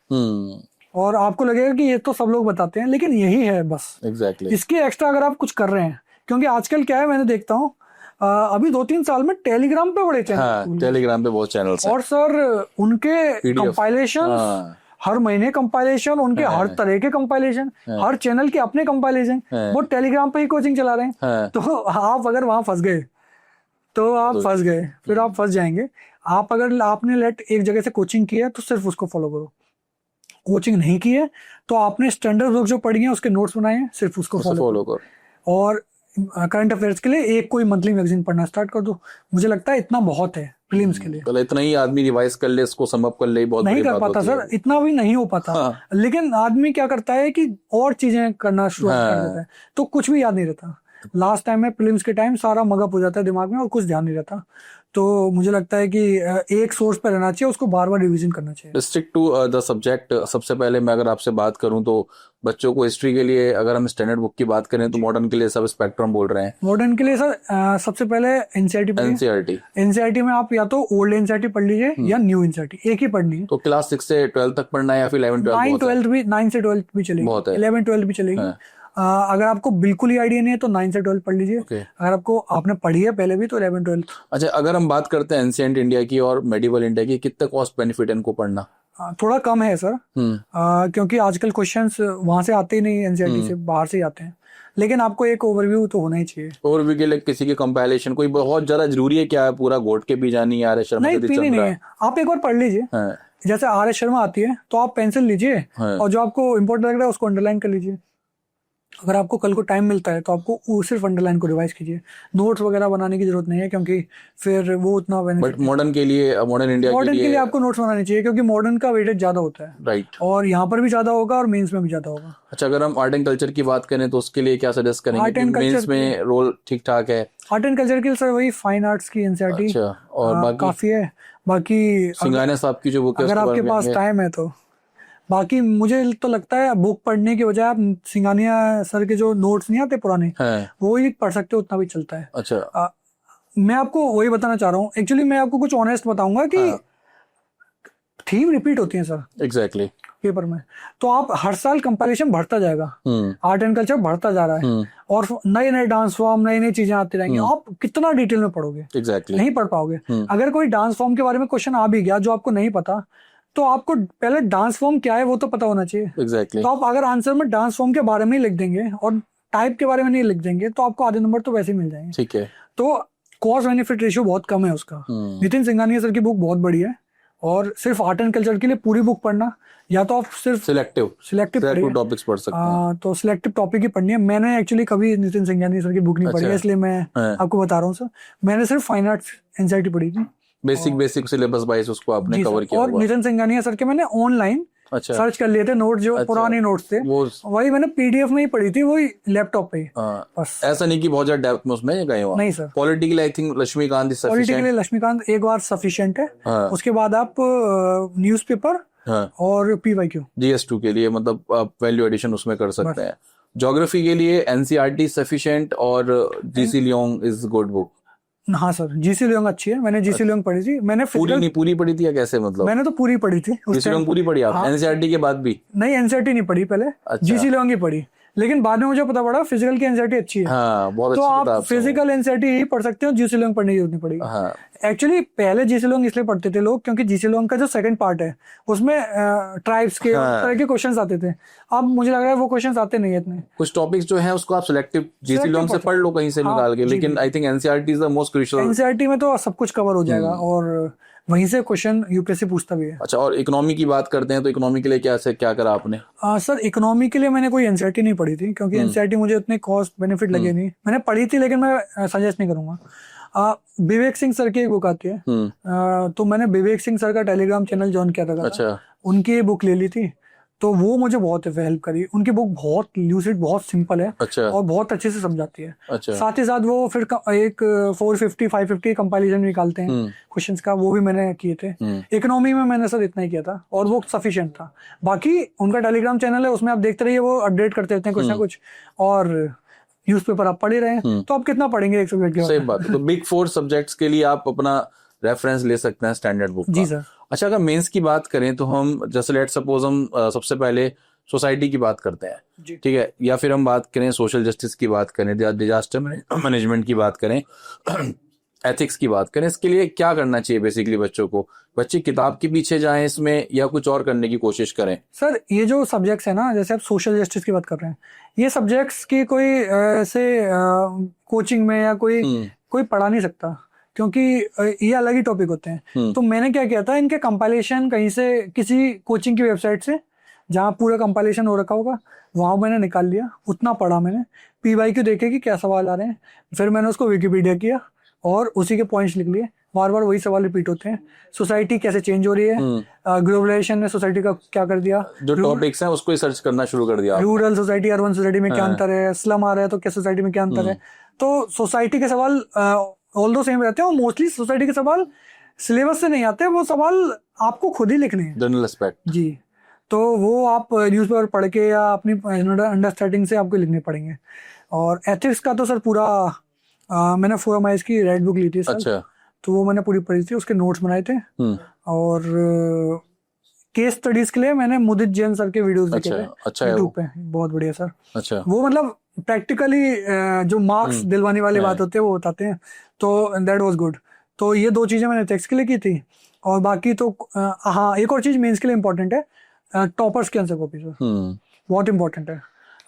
और आपको लगेगा कि ये तो सब लोग बताते हैं, लेकिन यही है बस। Exactly. इसके एक्स्ट्रा अगर आप कुछ कर रहे हैं, क्योंकि आजकल क्या है मैंने देखता हूँ अभी 2-3 साल में टेलीग्राम पे बड़े चैनल, हाँ, टेलीग्राम पे बहुत चैनल्स हैं। और सर उनके PDF. कंपाइलेशन, हर महीने कंपाइलेशन, उनके हर तरह के कंपाइलेशन, हर चैनल के अपने कंपाइलेशन, वो टेलीग्राम पे ही कोचिंग चला रहे हैं। तो आप अगर वहां फंस गए तो आप फंस गए, फिर आप फंस जाएंगे। आप अगर आपने एक जगह से कोचिंग की है तो सिर्फ उसको फॉलो करो, कोचिंग नहीं की है तो आपने स्टैंडर्ड बुक जो पढ़ी है उसके नोट्स बनाए हैं, सिर्फ उसको फॉलो करो। और करंट अफेयर्स के लिए एक कोई मंथली मैगजीन पढ़ना स्टार्ट कर दो। मुझे लगता है इतना बहुत है प्रीलिम्स के लिए। तो इतना ही आदमी रिवाइज कर ले, इसको सम अप कर ले, बहुत नहीं कर पाता सर, इतना भी नहीं हो पाता। लेकिन आदमी क्या करता है कि और चीजें करना शुरुआत कर देता है, तो कुछ भी याद नहीं रहता। लास्ट टाइम में प्रीलिम्स के टाइम सारा मगअप हो जाता है दिमाग में और कुछ ध्यान नहीं रहता। तो मुझे लगता है कि एक सोर्स पर रहना चाहिए, उसको बार बार रिवीजन करना चाहिए। Stick to the subject. सबसे पहले मैं अगर आपसे बात करूं तो बच्चों को हिस्ट्री के लिए अगर हम स्टैंडर्ड बुक की बात करें तो मॉडर्न के लिए सब स्पेक्ट्रम बोल रहे हैं। मॉडर्न के लिए सर सबसे पहले एनसीईआरटी में आप या तो ओल्ड एनसीईआरटी पढ़ लीजिए या न्यू एनसीईआरटी, एक ही पढ़नी है। तो क्लास 6 से 12 तक पढ़ना है या फिर 11-12? 9 से 12 भी चलेगी, 11-12 भी चलेगी। अगर आपको बिल्कुल ही आइडिया नहीं है तो 9 से 12 पढ़ लीजिए। अगर आपको आपने पढ़ी है पहले भी तो 11-12। अच्छा, अगर हम बात करते हैं एंशिएंट इंडिया की और मेडिवल इंडिया की, कितना कॉस्ट बेनिफिट इनको पढ़ना? थोड़ा कम है सर, क्योंकि आजकल क्वेश्चंस वहां से आते ही नहीं, एनसीईआरटी से बाहर से ही आते हैं। लेकिन आपको एक ओवरव्यू तो होना ही चाहिए। ओवरव्यू के लिए किसी के कंपाइलेशन कोई बहुत ज्यादा जरूरी है क्या? पूरा घोट के भी जानी है? आर.एस. शर्मा नहीं है, आप एक बार पढ़ लीजिए। जैसे आर.एस. शर्मा आती है तो आप पेंसिल लीजिए और जो आपको इम्पोर्टेंट लग रहा है उसको अंडरलाइन कर लीजिए। अगर आपको कल को टाइम मिलता है तो आपको सिर्फ अंडरलाइन को रिवाइज कीजिए, नोट्स वगैरह बनाने की जरूरत नहीं है, क्योंकि फिर वो उतना बट मॉडर्न के लिए, मॉडर्न इंडिया के लिए आपको नोट्स बनाने चाहिए, क्योंकि मॉडर्न का वेटेज ज्यादा होता है। राइट। और यहाँ पर भी ज्यादा होगा और मेंस में भी ज्यादा होगा। अच्छा, अगर हम आर्ट एंड कल्चर की बात करें तो उसके लिए क्या सजेस्ट करेंगे? मेंस में रोल ठीक ठाक है? आर्ट एंड कल्चर के लिए सर वही फाइन आर्ट्स की एनसीईआरटी। अच्छा, और बाकी काफी है। बाकी सिंघानिया साहब की जो बुक है, अगर आपके पास टाइम है तो, बाकी मुझे तो लगता है बुक पढ़ने के बजाय आप सिंघानिया सर के जो नोट्स नहीं आते पुराने, वो ही पढ़ सकते हो, उतना भी चलता है। अच्छा, मैं आपको वही बताना चाह रहा हूँ। एक्चुअली मैं आपको कुछ ऑनेस्ट बताऊंगा कि थीम रिपीट होती है सर एग्जैक्टली पेपर में, तो आप हर साल कंपाइलेशन बढ़ता जाएगा, आर्ट एंड कल्चर बढ़ता जा रहा है और नए नए डांस फॉर्म, नई नई चीजें आती रहेंगी। आप कितना डिटेल में पढ़ोगे? नहीं पढ़ पाओगे। अगर कोई डांस फॉर्म के बारे में क्वेश्चन आ भी गया जो आपको नहीं पता, तो आपको पहले डांस फॉर्म क्या है वो तो पता होना चाहिए। तो आप अगर आंसर में डांस फॉर्म के बारे में ही लिख देंगे और टाइप के बारे में नहीं लिख देंगे तो आपको आधे नंबर तो वैसे ही मिल जाएंगे। ठीक है। तो कॉस्ट बेनिफिट रेशियो बहुत कम है उसका। नितिन सिंघानिया सर की बुक बहुत बड़ी है और सिर्फ आर्ट एंड कल्चर के लिए पूरी बुक पढ़ना, या तो आप सिर्फ सिलेक्टिव टॉपिक्स पढ़ सकते हैं। तो सिलेक्टिव टॉपिक ही पढ़नी है। मैंने एक्चुअली कभी नितिन सिंघानिया सर की बुक नहीं पढ़ी है, इसलिए मैं आपको बता रहा हूँ सर। मैंने सिर्फ फाइन आर्ट्स एनसीईआरटी पढ़ी थी, बेसिक सिलेबस वाइज उसको आपने कवर किया। और नितिन सिंघानिया सर के मैंने ऑनलाइन सर्च कर लिए थे नोट, जो पुराने नोट्स थे वही मैंने पीडीएफ में ही पढ़ी थी, वही लैपटॉप पे ही। बस ऐसा नहीं कि बहुत ज्यादा डेप्थ में उसमें गए हो। नहीं सर, पॉलिटी के लिए आई थिंक लक्ष्मीकांत एक बार सफिशिएंट है। उसके बाद आप न्यूज़पेपर और PYQ GS2 के लिए मतलब आप वैल्यू एडिशन उसमें कर सकते हैं। ज्योग्राफी के लिए एनसीईआरटी सफिशिएंट और GC Leong is good book. हाँ सर, जीसी लियोंग अच्छी है, मैंने जीसी लियोंग पढ़ी थी। मैंने पूरी फिजिकल नहीं, पूरी पढ़ी थी या कैसे मतलब? मैंने तो पूरी पढ़ी थी उस जीसी टाइम। लोग पूरी पढ़ी आप हाँ। एनसीईआरटी के बाद भी? नहीं, एनसीईआरटी नहीं पढ़ी पहले, अच्छा। जीसी लियोंग ही पढ़ी, लेकिन बाद में मुझे पता पड़ा फिजिकल की एनसीईआरटी अच्छी है। हाँ, बहुत तो अच्छी आप किताब फिजिकल एनसीईआरटी ही पढ़ सकते हो, जीसी लियोंग पढ़ने की जरूरत नहीं पड़ेगी। हाँ। एक्चुअली पहले जीसी लियोंग इसलिए पढ़ते थे लोग क्योंकि जीसी लियोंग का जो सेकंड पार्ट है उसमें ट्राइब्स के हाँ। उस तरह के क्वेश्चंस आते थे। अब मुझे लग रहा है वो क्वेश्चंस आते नहीं है इतने। कुछ टॉपिक्स जो है उसको आप सिलेक्टिव जीसी लोग से पढ़ लो कहीं से हाँ, निकाल के, जी, लेकिन I think NCERT is the most crucial. NCERT में तो सब कुछ कवर हो जाएगा और वहीं से क्वेश्चन यूपीएससी पूछता भी है। अच्छा, और इकोनॉमी की बात करते हैं तो इकोनॉमी के लिए क्या करा आपने? सर इकोनॉमी के लिए मैंने कोई एनसीईआरटी नहीं पढ़ी थी क्योंकि एनसीईआरटी मुझे उतने कॉस्ट बेनिफिट लगे नहीं। मैंने पढ़ी थी लेकिन मैं सजेस्ट नहीं करूंगा। विवेक सिंह सर की एक बुक आती है, तो मैंने विवेक सिंह सर का टेलीग्राम चैनल ज्वाइन किया था। अच्छा। उनकी बुक ले ली थी, तो वो मुझे बहुत हेल्प करी। उनकी बुक बहुत ल्यूसिड, बहुत सिंपल है। अच्छा। और बहुत अच्छे से समझाती है। अच्छा। साथ ही साथ वो फिर एक 450 550 कंपाइलेशन निकालते हैं क्वेश्चंस का, वो भी मैंने किए थे। इकोनॉमी में मैंने सर इतना ही किया था और वो सफिशिएंट था। बाकी उनका टेलीग्राम चैनल है, उसमें आप देखते रहिए, वो अपडेट करते रहते हैं कुछ ना कुछ, और न्यूज़पेपर आप पढ़ ही रहे हैं, तो आप कितना पढ़ेंगे एक सब्जेक्ट के बाद? सही बात है। तो बिग 4 सब्जेक्ट्स के लिए आप अपना रेफरेंस ले सकते हैं स्टैंडर्ड बुक जी का। सर। अच्छा, अगर मेंस की बात करें तो हम जैसे लेट सपोज हम सबसे पहले सोसाइटी की बात करते हैं, जी। ठीक है, या फिर हम बात करें सोशल जस्टिस की बात करें, डिजास्टर मैनेजमेंट की बात करें, एथिक्स की बात करें, इसके लिए क्या करना चाहिए बेसिकली बच्चों को? बच्चे किताब के पीछे जाएं इसमें या कुछ और करने की कोशिश करें? सर ये जो सब्जेक्ट्स है ना, जैसे आप सोशल जस्टिस की बात कर रहे हैं, ये सब्जेक्ट्स की कोई ऐसे कोचिंग में या कोई पढ़ा नहीं सकता क्योंकि ये अलग ही टॉपिक होते हैं। तो मैंने क्या किया था, इनके कंपाइलेशन कहीं से किसी कोचिंग की वेबसाइट से जहाँ पूरा कंपाइलेशन हो रखा होगा वहाँ मैंने निकाल लिया, उतना पढ़ा मैंने। पीवाईक्यू देखे कि क्या सवाल आ रहे हैं, फिर मैंने उसको विकिपीडिया किया और उसी के पॉइंट्स लिख लिए। बार बार वही सवाल रिपीट होते हैं। सोसाइटी कैसे चेंज हो रही है, ग्लोबलाइजेशन ने सोसाइटी का क्या कर दिया, जो टॉपिक्स हैं उसको ही सर्च करना शुरू कर दिया। रूरल सोसाइटी अर्बन सोसाइटी में क्या अंतर है, स्लम आ रहा है तो क्या सोसाइटी में क्या अंतर है। तो सोसाइटी के सवाल ऑल दो सेम रहते हैं और मोस्टली सोसाइटी के सवाल सिलेबस से नहीं आते, वो सवाल आपको खुद ही लिखने हैं, जनरल एस्पेक्ट जी। तो वो आप न्यूज़पेपर पढ़ के या अपनी अंडरस्टैंडिंग से आपको लिखने पड़ेंगे। और एथिक्स का तो सर पूरा मैंने फोरम आइज की रेड बुक ली थी सर। अच्छा। तो वो मैंने पूरी पढ़ी थी, उसके नोट्स बनाए थे। और केस स्टडीज के लिए मैंने मुदित जैन सर के वीडियोस देखे थे। अच्छा है यूट्यूब वो। पे, बहुत बढ़िया सर। अच्छा। वो मतलब प्रैक्टिकली जो मार्क्स दिलवाने वाली बात होती है वो बताते हैं, तो दैट वाज गुड। तो ये दो चीजें मैंने एथिक्स के लिए की थी। और बाकी तो हाँ, एक और चीज मेंस के लिए इंपॉर्टेंट है, टॉपर्स की आंसर कॉपी सर, बहुत इंपॉर्टेंट है।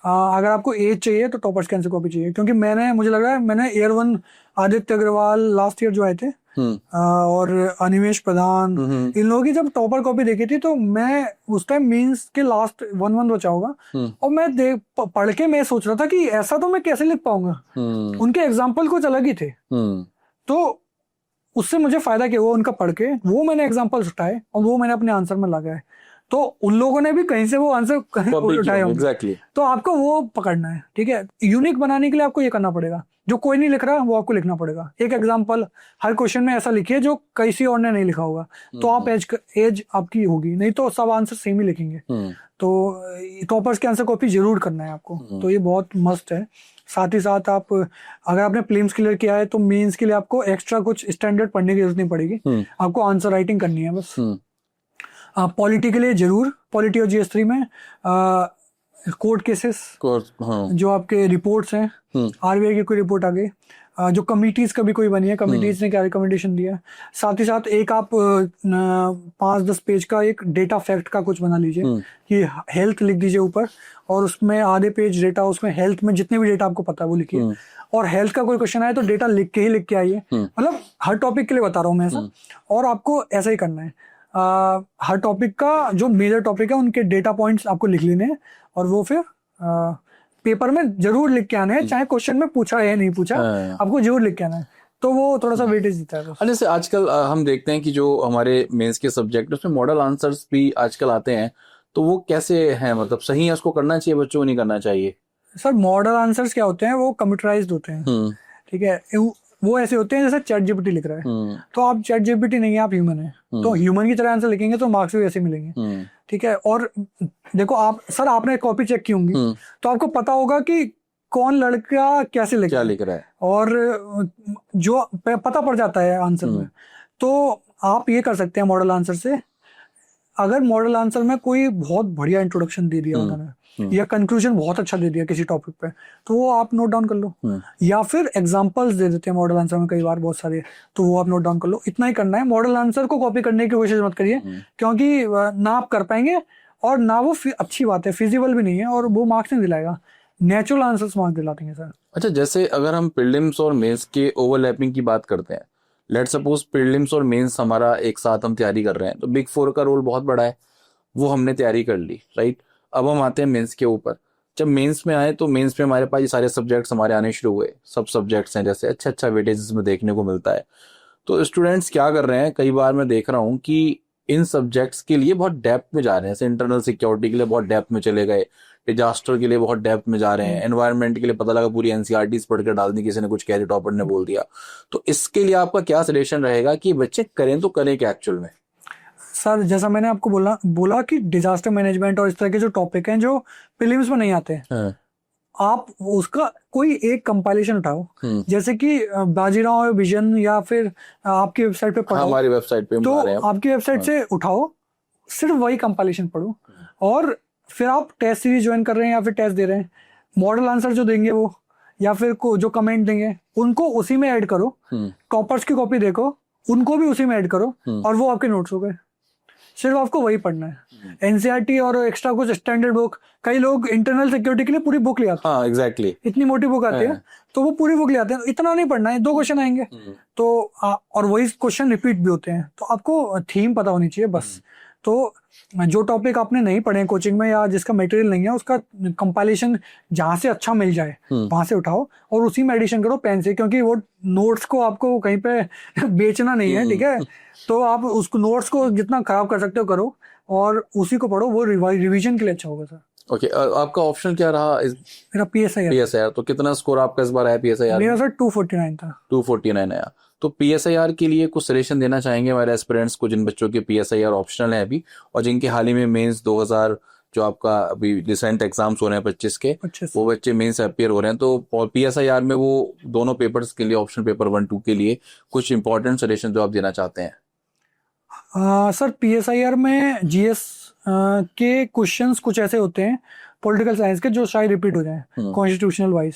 अगर आपको एज चाहिए तो टॉपर्स की आंसर कॉपी चाहिए, क्योंकि मुझे लग रहा है मैंने year 1 Aditya Agarwal last year जो आए थे और अनिमेश प्रधान, इन लोगों की जब टॉपर कॉपी देखी थी तो मैं उस टाइम मेंस के लास्ट 1 मंथ बचा होगा और मैं पढ़ के मैं सोच रहा था कि ऐसा तो मैं कैसे लिख पाऊंगा। उनके एग्जाम्पल कुछ अलग ही थे। तो उससे मुझे फायदा क्या हुआ, उनका पढ़ के वो मैंने एग्जाम्पल्स उठाए और वो मैंने अपने आंसर में लगाए। तो उन लोगों ने भी कहीं से वो आंसर उठाए होंगे। Exactly. तो आपको वो पकड़ना है, ठीक है। यूनिक बनाने के लिए आपको ये करना पड़ेगा, जो कोई नहीं लिख रहा वो आपको लिखना पड़ेगा। एक एग्जांपल हर क्वेश्चन में ऐसा लिखिए जो किसी और ने नहीं लिखा होगा, तो आप एज आपकी होगी, नहीं तो सब आंसर सेम ही लिखेंगे। तो टॉपर्स के आंसर कॉपी जरूर करना है आपको, तो ये बहुत मस्त है। साथ ही साथ आप अगर आपने प्रीलिम्स क्लियर किया है तो मेंस के लिए आपको एक्स्ट्रा कुछ स्टैंडर्ड पढ़ने की जरूरत नहीं पड़ेगी, आपको आंसर राइटिंग करनी है बस। पॉलिटी के लिए जरूर, पॉलिटी और जीएस 3 में कोर्ट केसेस, जो आपके रिपोर्ट्स हैं, आरबीआई की कोई रिपोर्ट आ गई, जो कमिटीज कभी कोई बनी है, कमिटीज ने क्या रिकमेंडेशन दिया। साथ ही साथ एक आप 5-10 पेज का एक डेटा फैक्ट का कुछ बना लीजिए कि हेल्थ लिख दीजिए ऊपर, और उसमें आधे पेज डेटा, उसमें हेल्थ में जितने भी डेटा आपको पता है वो लिखिए। और हेल्थ का कोई क्वेश्चन आए तो डेटा लिख के आइए। मतलब हर टॉपिक के लिए बता रहा हूँ मैं ऐसा, और आपको ऐसा ही करना है। हर टॉपिक का जो मेजर टॉपिक है उनके डेटा पॉइंट्स आपको लिख लेने हैं, और वो फिर पेपर में जरूर लिख के आना है, चाहे क्वेश्चन में पूछा है या नहीं पूछा, आपको जरूर लिख के आना है। तो वो थोड़ा सा वेटेज देता है। जैसे आजकल हम देखते हैं कि जो हमारे मेंस के सब्जेक्ट उसमें मॉडल आंसर्स भी आजकल आते हैं, तो वो कैसे हैं, मतलब सही है, उसको करना चाहिए बच्चों को, नहीं करना चाहिए? सर मॉडल आंसर्स क्या होते हैं, वो कंप्यूटराइज्ड होते हैं, ठीक है। वो ऐसे होते हैं जैसे चैट जीपीटी लिख रहा है, तो आप चैट जीपीटी नहीं है, आप ह्यूमन है, तो ह्यूमन की तरह आंसर लिखेंगे तो मार्क्स भी वैसे मिलेंगे, ठीक है। और देखो आप, सर आपने कॉपी चेक की होंगी, तो आपको पता होगा कि कौन लड़का कैसे लिख क्या रहा है लिख रहा है। और जो पता पड़ जाता है आंसर में। तो आप ये कर सकते हैं मॉडल आंसर से, अगर मॉडल आंसर में कोई बहुत बढ़िया इंट्रोडक्शन दे दिया उन्होंने या कंक्लूजन बहुत अच्छा दे दिया किसी टॉपिक पे, तो वो आप नोट डाउन कर लो। या फिर एग्जांपल्स दे देते हैं मॉडल आंसर में कई बार बहुत सारे, तो वो आप नोट डाउन कर लो। इतना ही करना है, मॉडल आंसर को कॉपी करने की कोशिश मत करिए, क्योंकि ना आप कर पाएंगे और ना वो अच्छी बात है, फिजिबल भी नहीं है और वो मार्क्स नहीं दिलाएगा। नेचुरल आंसर्स मार्क्स दिलाते हैं सर। अच्छा, जैसे अगर हम प्रीलिम्स और मेंस के ओवरलैपिंग की बात करते हैं, लेट सपोज प्रीलिम्स और मेंस हमारा एक साथ हम तैयारी कर रहे हैं, तो बिग फोर का रोल बहुत बड़ा है, वो हमने तैयारी कर ली, राइट। अब हम आते हैं मेंस के ऊपर। जब मेंस में आए तो मेंस में हमारे पास ये सारे सब्जेक्ट्स हमारे आने शुरू हुए, सब सब्जेक्ट्स हैं जैसे अच्छा वेटेज में देखने को मिलता है। तो स्टूडेंट्स क्या कर रहे हैं, कई बार मैं देख रहा हूँ कि इन सब्जेक्ट्स के लिए बहुत डेप्थ में जा रहे हैं, जैसे इंटरनल सिक्योरिटी के लिए बहुत डेप्थ में चले गए, डिजास्टर के लिए बहुत डेप्थ में जा रहे हैं, एनवायरनमेंट के लिए पता लगा पूरी एनसीईआरटीज पढ़ कर डाल दी, किसी ने कुछ कह दिया, टॉपर ने बोल दिया। तो इसके लिए आपका क्या सजेशन रहेगा कि बच्चे करें तो करें क्या एक्चुअल में? सर जैसा मैंने आपको बोला कि डिजास्टर मैनेजमेंट और इस तरह के जो टॉपिक हैं जो प्रीलिम्स में नहीं आते, आप उसका कोई एक कंपाइलेशन उठाओ, जैसे कि बाजीराव विजन या फिर आपकी वेबसाइट पे पढ़ो, हमारी वेबसाइट पे तो आपकी वेबसाइट से उठाओ, सिर्फ वही कंपाइलेशन पढ़ो, और फिर आप टेस्ट सीरीज ज्वाइन कर रहे हैं या फिर टेस्ट दे रहे हैं, मॉडल आंसर जो देंगे वो या फिर जो कमेंट देंगे उनको उसी में ऐड करो, टॉपर्स की कॉपी देखो, उनको भी उसी में ऐड करो, और वो आपके नोट्स हो गए। सिर्फ आपको वही पढ़ना है। एनसीईआरटी और एक्स्ट्रा कुछ स्टैंडर्ड बुक, कई लोग इंटरनल सिक्योरिटी के लिए पूरी बुक ले आते हैं। हाँ एग्जैक्टली, इतनी मोटी बुक आती है तो वो पूरी बुक ले आते हैं, इतना नहीं पढ़ना है, 2 क्वेश्चन आएंगे तो और वही क्वेश्चन रिपीट भी होते हैं, तो आपको थीम पता होनी चाहिए बस। तो जो टॉपिक आपने नहीं पढ़े कोचिंग में या जिसका मटेरियल नहीं है, उसका कंपाइलेशन जहां से अच्छा मिल जाए वहां से उठाओ और उसी में एडिशन करो पेन से, क्योंकि वो नोट्स को आपको कहीं पे बेचना नहीं है, ठीक है। तो आप उसको नोट्स को जितना खराब कर सकते हो करो और उसी को पढ़ो, वो रिवीजन के लिए अच्छा होगा सर। ओके, आपका ऑप्शन क्या रहा? मेरा PSIR। तो कितना स्कोर आपका इस बार आया PSIR? मेरा सर 249 था। 249 आया। तो PSIR के लिए कुछ सजेशन देना चाहेंगे हमारे एस्पिरेंट्स को, जिन बच्चों के PSIR ऑप्शनल है अभी और जिनके हाल ही में मेंस 2000 जो आपका अभी रिसेंट एग्जाम्स हो रहे हैं 25 के, वो बच्चे मेंस अपियर हो रहे हैं, तो PSIR में वो दोनों पेपर्स के लिए, ऑप्शन पेपर 1 2 के लिए कुछ इंपॉर्टेंट सजेशन जो आप देना चाहते हैं? सर PSIR में GS के क्वेश्चंस कुछ ऐसे होते हैं पॉलिटिकल साइंस के जो शायद रिपीट हो जाएं कॉन्स्टिट्यूशनल वाइज,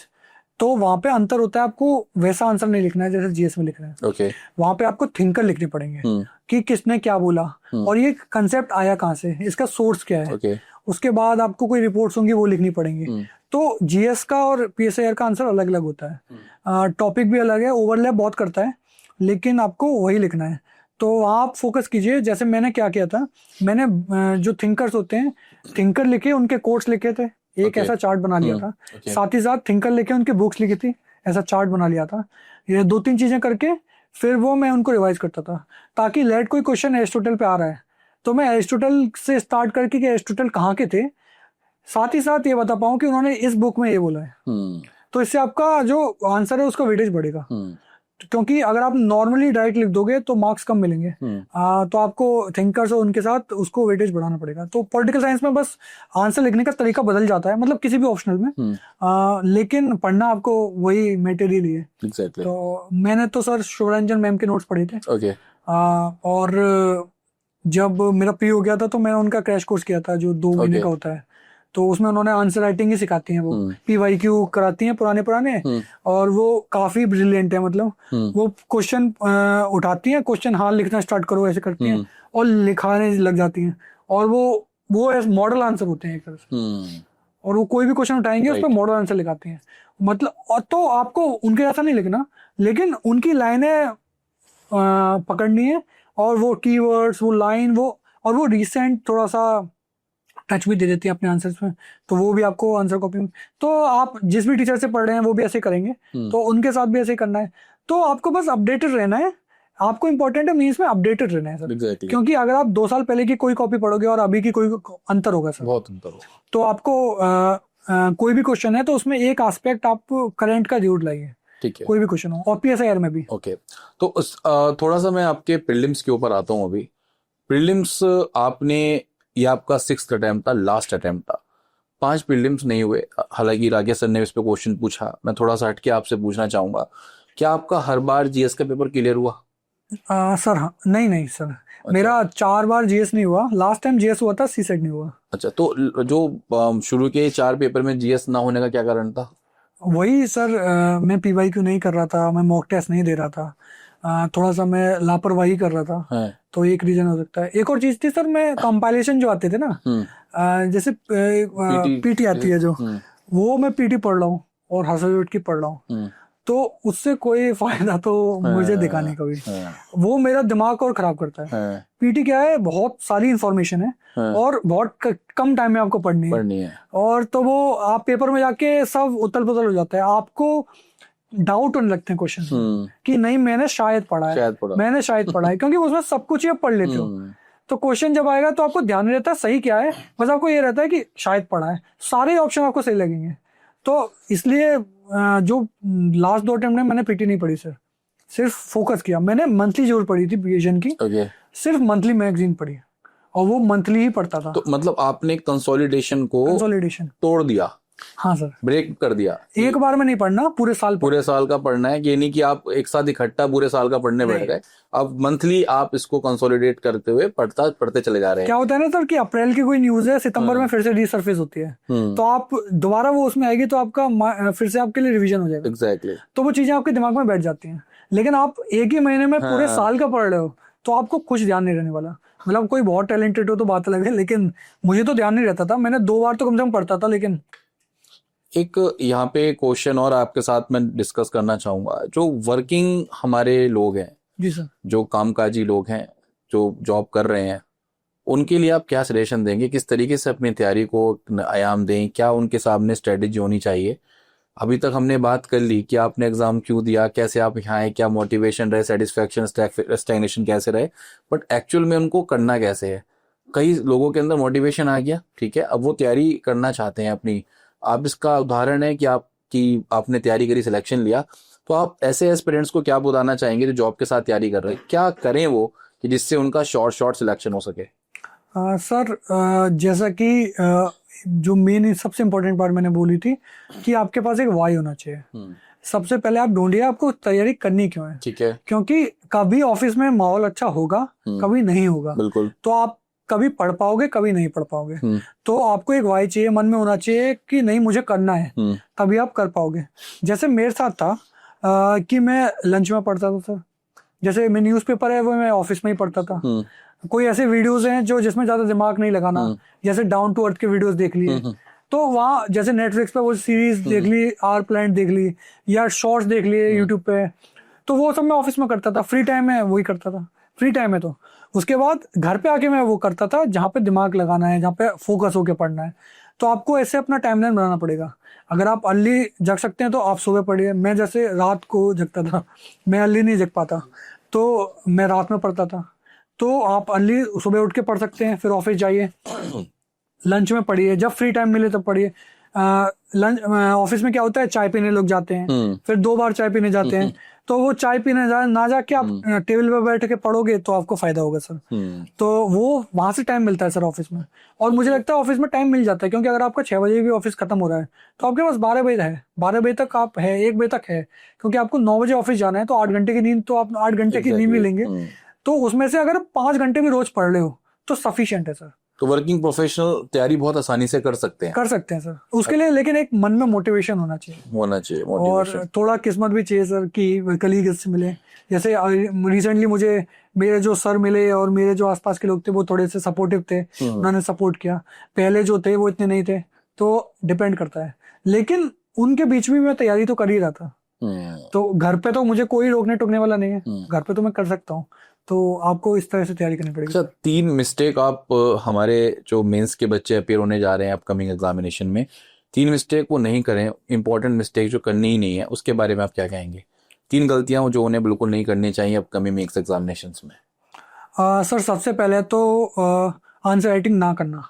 तो वहां पे अंतर होता है, आपको वैसा आंसर नहीं लिखना है जैसे GS में लिख रहे हैं। ओके, वहां पे आपको थिंकर लिखने पड़ेंगे कि किसने क्या बोला और ये कंसेप्ट आया कहाँ से, इसका सोर्स क्या है। उसके बाद आपको कोई रिपोर्ट्स होंगी वो लिखनी पड़ेंगी। तो GS का और PSIR का आंसर अलग अलग होता है, टॉपिक भी अलग है, ओवरलैप बहुत करता है, लेकिन आपको वही लिखना है। तो आप फोकस कीजिए, जैसे मैंने क्या किया था, मैंने जो थिंकर्स होते हैं थिंकर लिखे, उनके कोट्स लिखे थे, एक ऐसा चार्ट बना लिया था, साथ ही साथ थिंकर लिखे उनके बुक्स लिखी थी, ऐसा चार्ट बना लिया था। ये 2-3 चीजें करके फिर वो मैं उनको रिवाइज करता था, ताकि लेट कोई क्वेश्चन एरिस्टोटल पे आ रहा है तो मैं एरिस्टोटल से स्टार्ट करके कि एरिस्टोटल कहाँ के थे, साथ ही साथ ये बता पाऊं कि उन्होंने इस बुक में ये बोला है। तो इससे आपका जो आंसर है उसका वेटेज बढ़ेगा, क्योंकि अगर आप नॉर्मली डायरेक्ट लिख दोगे तो मार्क्स कम मिलेंगे। तो आपको थिंकर्स और उनके साथ उसको वेटेज बढ़ाना पड़ेगा। तो पॉलिटिकल साइंस में बस आंसर लिखने का तरीका बदल जाता है, मतलब किसी भी ऑप्शनल में, लेकिन पढ़ना आपको वही मटेरियल ही है। exactly. तो मैंने तो सर शुभरंजन मैम के नोट्स पढ़े थे। okay. और जब मेरा प्री हो गया था तो मैंने उनका क्रैश कोर्स किया था जो 2 महीने का होता है, तो उसमें उन्होंने आंसर राइटिंग ही सिखाती हैं, वो PYQ कराती हैं पुराने और वो काफी ब्रिलियंट है, मतलब वो क्वेश्चन उठाती हैं, क्वेश्चन हाँ लिखना स्टार्ट करो ऐसे करती हैं और लिखाने लग जाती हैं, और वो मॉडल आंसर होते हैं एक तरह से, और वो कोई भी क्वेश्चन उठाएंगे उस पर मॉडल आंसर लिखाती हैं, मतलब। और तो आपको उनके जैसा नहीं लिखना, लेकिन उनकी लाइनें पकड़नी है, और वो कीवर्ड्स, वो लाइन, वो रिसेंट थोड़ा सा टच भी दे देती है अपने आंसर्स में, तो वो भी आपको आंसर कॉपी में, तो आप जिस भी टीचर से पढ़ रहे हैं वो भी ऐसे करेंगे, तो उनके साथ भी ऐसे करना है। तो आपको बस अपडेटेड रहना है, आपको इंपॉर्टेंट है मीन्स में अपडेटेड रहना है सर। exactly. क्योंकि अगर आप 2 साल पहले की कोई कॉपी पढ़ोगे और अभी की कोई अंतर होगा सर, बहुत अंतर होगा। तो आपको कोई भी क्वेश्चन है तो उसमें एक एस्पेक्ट आप करंट का जरूर लाइए, ठीक है, कोई भी क्वेश्चन हो, और PSIR में भी। ओके, तो थोड़ा सा मैं आपके प्रीलिम्स के ऊपर आता हूँ। अभी प्रीलिम्स आपने, ये आपका 6th अटेम्प्ट था, लास्ट अटेम्प्ट था, 5 प्रीलिम्स नहीं हुए, हालांकि राकेश सर ने इस पे क्वेश्चन पूछा, मैं थोड़ा सा हटके आपसे पूछना चाहूंगा, क्या आपका हर बार जीएस का पेपर क्लियर हुआ? सर हाँ, नहीं सर, मेरा 4 बार जीएस नहीं हुआ। लास्ट टाइम जीएस हुआ था, सीसेट नहीं हुआ। अच्छा, तो जो शुरू के 4 पेपर में जीएस ना होने का क्या कारण था? वही सर, मैं पीवाईक्यू नहीं कर रहा था, मैं मॉक टेस्ट नहीं दे रहा था, थोड़ा सा मैं लापरवाही कर रहा था, है। तो एक रीजन हो सकता है। एक और चीज थी सर, मैं कंपाइलेशन जो आते थे ना, जैसे पीटी आती है जो, वो मैं पीटी पढ़ रहा हूँ और हर्षवर्धन की पढ़ रहा हूँ, तो उससे कोई फायदा तो मुझे दिखा नहीं कभी। वो मेरा दिमाग और खराब करता है। पीटी क्या है, बहुत सारी इंफॉर्मेशन है और बहुत कम टाइम में आपको पढ़नी है, और तो वो आप पेपर में जाके सब उतल पुतल हो जाता है, आपको डाउट होने लगते हैं क्वेश्चन कि नहीं मैंने शायद पढ़ा है, मैंने शायद पढ़ा है, क्योंकि उसमें सब कुछ ही आप पढ़ लेते हो। तो क्वेश्चन जब आएगा तो आपको ध्यान नहीं रहता सही क्या है, बस आपको ये रहता है कि शायद पढ़ा है, सारे ऑप्शन आपको सही लगेंगे। तो इसलिए जो लास्ट 2 अटेम्प्ट में मैंने पीटी नहीं पढ़ी सर, सिर्फ फोकस किया। मैंने मंथली जरूर पढ़ी थी विजन की, सिर्फ मंथली मैगजीन पढ़ी और वो मंथली ही पढ़ता था। तो मतलब आपने कंसोलिडेशन तोड़ दिया? हाँ सर, ब्रेक कर दिया। एक बार में नहीं पढ़ना, पूरे साल का पढ़ना है। ये नहीं कि आप एक साथ इकट्ठा पूरे साल का पढ़ने बैठ गए, अब मंथली आप इसको कंसोलिडेट करते हुए पढ़ते चले जा रहे हैं। क्या होता है ना सर कि अप्रैल की कोई न्यूज है, सितंबर में फिर से रीसर्फेस होती है, तो आप दोबारा वो उसमें आएगी तो आपका फिर से आपके लिए रिवीजन हो जाएगा। एग्जैक्टली। तो वो चीजें आपके दिमाग में बैठ जाती हैं। लेकिन आप एक ही महीने में पूरे साल का पढ़ रहे हो तो आपको कुछ ध्यान नहीं रहने वाला। मतलब कोई बहुत टैलेंटेड हो तो बात अलग है, लेकिन मुझे तो ध्यान नहीं रहता था। मैंने 2 बार तो कम से कम पढ़ता था। लेकिन एक यहाँ पे क्वेश्चन और आपके साथ मैं डिस्कस करना चाहूंगा, जो वर्किंग हमारे लोग हैं, जी सर, जो कामकाजी लोग हैं, जो जॉब कर रहे हैं, उनके लिए आप क्या सजेशन देंगे? किस तरीके से अपनी तैयारी को आयाम दें? क्या उनके सामने स्ट्रेटेजी होनी चाहिए? अभी तक हमने बात कर ली कि आपने एग्जाम क्यों दिया, कैसे आप यहाँ आए, क्या मोटिवेशन रहे, सेटिस्फेक्शन, स्टैग्नेशन कैसे रहे, बट एक्चुअल में उनको करना कैसे है? कई लोगों के अंदर मोटिवेशन आ गया, ठीक है, अब वो तैयारी करना चाहते हैं अपनी। आप इसका उदाहरण है कि आपने तैयारी करी, सिलेक्शन लिया, तो आप ऐसे एस्पिरेंट्स को क्या बताना चाहेंगे जो जॉब के साथ तैयारी कर रहे हैं? क्या करें वो कि जिससे उनका शॉर्ट सिलेक्शन हो सके? सर जैसा कि जो मेन सबसे इम्पोर्टेंट बात मैंने बोली थी कि आपके पास एक वाई होना चाहिए। सबसे पहले आप ढूंढिए आपको तैयारी करनी क्यों है। ठीक है। क्योंकि कभी ऑफिस में माहौल अच्छा होगा, कभी नहीं होगा। बिल्कुल। तो आप कभी पढ़ पाओगे, कभी नहीं पढ़ पाओगे। तो आपको एक वाई चाहिए, मन में होना चाहिए कि नहीं मुझे करना है, तभी आप कर पाओगे। जैसे मेरे साथ था कि मैं लंच में पढ़ता था सर, जैसे मैं न्यूज़पेपर है वो मैं ऑफिस में ही पढ़ता था। कोई ऐसे वीडियोस हैं जो जिसमें ज्यादा दिमाग नहीं लगाना, जैसे डाउन टू अर्थ के वीडियोस देख लिए, तो वहाँ जैसे नेटफ्लिक्स पे वो सीरीज देख ली, आर प्लांट देख ली, या शॉर्ट्स देख लिए यूट्यूब पे, तो वो सब मैं ऑफिस में करता था। फ्री टाइम में वही करता था, फ्री टाइम में। तो उसके बाद घर पे आके मैं वो करता था जहाँ पे दिमाग लगाना है, जहाँ पे फोकस होके पढ़ना है। तो आपको ऐसे अपना टाइमलाइन बनाना पड़ेगा। अगर आप अर्ली जग सकते हैं तो आप सुबह पढ़िए। मैं जैसे रात को जगता था, मैं अर्ली नहीं जग पाता, तो मैं रात में पढ़ता था। तो आप अर्ली सुबह उठ के पढ़ सकते हैं, फिर ऑफिस जाइए, लंच में पढ़िए, जब फ्री टाइम मिले तब पढ़िए। लंच ऑफिस में क्या होता है, चाय पीने लोग जाते हैं, फिर 2 बार चाय पीने जाते हैं, तो वो चाय पीने ना जाके आप टेबल पे बैठ के पढ़ोगे तो आपको फायदा होगा सर। तो वो वहां से टाइम मिलता है सर ऑफिस में। और मुझे लगता है ऑफिस में टाइम मिल जाता है, क्योंकि अगर आपका 6 बजे भी ऑफिस खत्म हो रहा है तो आपके पास 12 बजे है, 12 बजे तक आप है, 1 बजे तक है, क्योंकि आपको 9 बजे ऑफिस जाना है, तो 8 घंटे की नींद, तो आप 8 घंटे की नींद भी लेंगे। तो उसमें से अगर 5 घंटे भी रोज पढ़ रहे हो तो सफिशिएंट है सर। तो वर्किंग प्रोफेशनल तैयारी बहुत आसानी से कर सकते हैं सर। उसके लिए लेकिन एक मन में मोटिवेशन होना चाहिए और थोड़ा किस्मत भी चाहिए सर कि कलीग से मिले। जैसे रिसेंटली मुझे मेरे जो सर मिले और मेरे जो आसपास के लोग थे वो थोड़े से सपोर्टिव थे, उन्होंने सपोर्ट किया। पहले जो थे वो इतने नहीं थे, तो डिपेंड करता है। लेकिन उनके बीच भी मैं तैयारी तो कर ही रहा था। तो घर पे तो मुझे कोई रोकने टोकने वाला नहीं है, घर पे तो मैं कर सकता हूँ। तो आपको इस तरह से तैयारी करनी पड़ेगी। अच्छा, 3 मिस्टेक आप हमारे जो मेंस के बच्चे अपीयर होने जा रहे हैं अपकमिंग एग्जामिनेशन में, 3 मिस्टेक वो नहीं करें, इंपॉर्टेंट मिस्टेक जो करनी ही नहीं है, उसके बारे में आप क्या कहेंगे? 3 गलतियां जो उन्हें बिल्कुल नहीं करनी चाहिए अपकमिंग मेंस एग्जामिनेशंस में। सर सबसे पहले तो आंसर राइटिंग ना करना,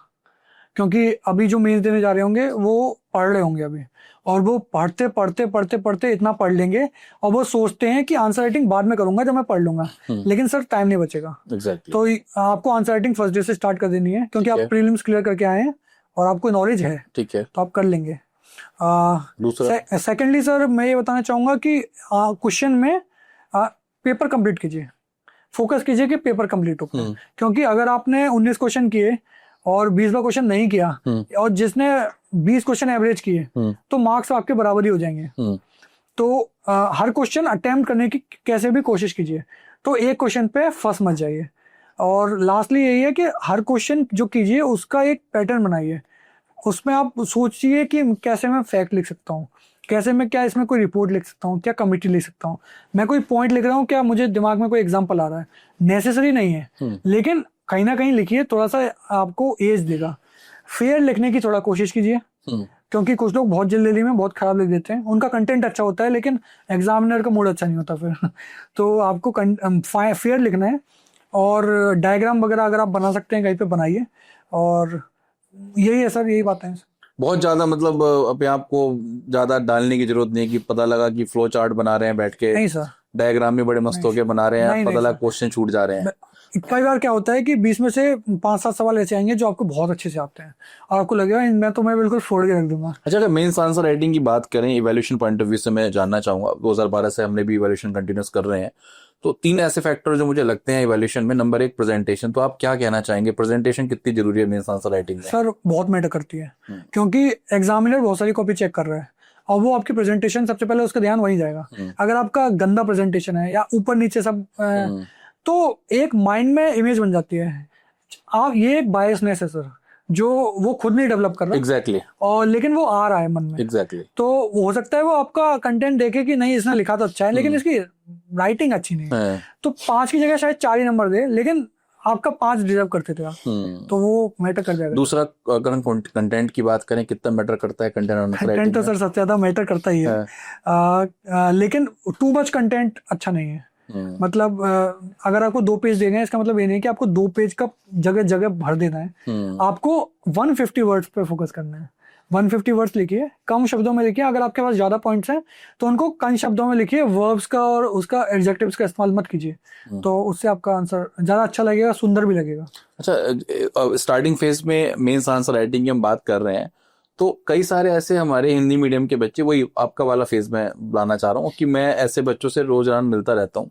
क्योंकि अभी जो मेंस देने जा रहे होंगे वो पढ़ रहे होंगे अभी, और वो पढ़ते इतना पढ़ लेंगे और वो सोचते हैं कि आंसर राइटिंग बाद में करूंगा जब मैं पढ़ लूंगा, लेकिन सर टाइम नहीं बचेगा। Exactly. तो आपको आंसर राइटिंग फर्स्ट डे से स्टार्ट कर देनी है, क्योंकि आप प्रीलिम्स क्लियर करके आए हैं और आपको नॉलेज है ठीक है। तो आप कर लेंगे। दूसरा सेकेंडली सर मैं ये बताना चाहूँगा कि क्वेश्चन में पेपर कंप्लीट कीजिए, फोकस कीजिए कि पेपर कंप्लीट हो पाए। क्योंकि अगर आपने 19 क्वेश्चन किए और 20वां क्वेश्चन नहीं किया और जिसने 20 क्वेश्चन एवरेज किए तो मार्क्स आपके बराबर ही हो जाएंगे। तो हर क्वेश्चन अटेम्प्ट करने की कैसे भी कोशिश कीजिए, तो एक क्वेश्चन पे फंस मत जाइए। और लास्टली यही है कि हर क्वेश्चन जो कीजिए उसका एक पैटर्न बनाइए, उसमें आप सोचिए कि कैसे मैं फैक्ट लिख सकता हूँ, कैसे मैं क्या इसमें कोई रिपोर्ट लिख सकता हूँ, क्या कमिटी लिख सकता हूँ, मैं कोई पॉइंट लिख रहा हूँ, क्या मुझे दिमाग में कोई एग्जांपल आ रहा है। नेसेसरी नहीं है लेकिन कहीं ना कहीं लिखिए, थोड़ा सा आपको एज देगा। फेयर लिखने की थोड़ा कोशिश कीजिए, क्योंकि कुछ लोग बहुत जल्दी में बहुत खराब लिख देते हैं, उनका कंटेंट अच्छा होता है लेकिन एग्जामिनर का मूड अच्छा नहीं होता फिर तो आपको फेयर लिखना है। और डायग्राम वगैरह अगर आप बना सकते हैं कहीं पे बनाइए। और यही है सर, यही बातें हैं। बहुत ज्यादा मतलब अपने आप को ज्यादा डालने की जरूरत नहीं है कि पता लगा कि फ्लो चार्ट बना रहे हैं बैठ के, नहीं सर, डायग्राम भी बड़े मस्त होके बना रहे हैं, नहीं, पता नहीं लगा सर। क्वेश्चन छूट जा रहे हैं। कई बार क्या होता है कि 20 में से 5-7 सवाल ऐसे आएंगे जो आपको बहुत अच्छे से आते हैं और आपको लगेगा इनमें तो मैं बिल्कुल फोड़ के रख दूंगा। अच्छा, अगर मेंस आंसर राइटिंग की बात करें इवैल्यूएशन पॉइंट ऑफ व्यू से, मैं जानना चाहूंगा 2012 से हमने भी इवैल्यूएशन कंटिन्यूस कर रहे हैं, तो 3 ऐसे फैक्टर जो मुझे लगते हैं इवैल्यूएशन में। नंबर 1 प्रेजेंटेशन, तो आप क्या कहना चाहेंगे, प्रेजेंटेशन कितनी जरूरी है मेंस आंसर राइटिंग में? सर बहुत मैटर करती है, क्योंकि एग्जामिनर बहुत सारी कॉपी चेक कर रहा है और वो आपकी प्रेजेंटेशन, सबसे पहले उसका ध्यान वहीं जाएगा। अगर आपका गंदा प्रेजेंटेशन है या ऊपर नीचे सब तो एक माइंड में इमेज बन जाती है। आप ये एक बायसनेस है सर, जो वो खुद नहीं डेवलप कर रहा। एग्जैक्टली। और लेकिन वो आ रहा है मन में। एग्जैक्टली। तो हो सकता है वो आपका कंटेंट देखे कि नहीं इसने लिखा तो अच्छा है लेकिन इसकी राइटिंग अच्छी नहीं है, तो 5 की जगह शायद 4 ही नंबर दे, लेकिन आपका 5 डिजर्व करते थे आप, तो वो मैटर कर जाएगा। दूसरा, अगर हम कंटेंट की बात करें, कितना मैटर करता है कंटेंट तो सर सबसे ज्यादा मैटर करता ही है। लेकिन टू मच कंटेंट अच्छा नहीं है। मतलब अगर आपको 2 पेज देने हैं, इसका मतलब ये नहीं कि आपको 2 पेज का जगह जगह भर देना है। आपको 150 वर्ड्स पे फोकस करना है। 150 वर्ड्स लिखिए, कम शब्दों में लिखिए। अगर आपके पास ज्यादा पॉइंट्स हैं तो उनको कम शब्दों में लिखिए, वर्ब्स का और उसका एडजेक्टिव्स का इस्तेमाल मत कीजिए, तो उससे आपका आंसर ज्यादा अच्छा लगेगा, सुंदर भी लगेगा। अच्छा, स्टार्टिंग फेज में मेंस आंसर राइटिंग की हम बात कर रहे हैं, तो कई सारे ऐसे हमारे हिंदी मीडियम के बच्चे, वही आपका वाला फेज में लाना चाह रहा हूँ कि मैं ऐसे बच्चों से रोजाना मिलता रहता हूँ।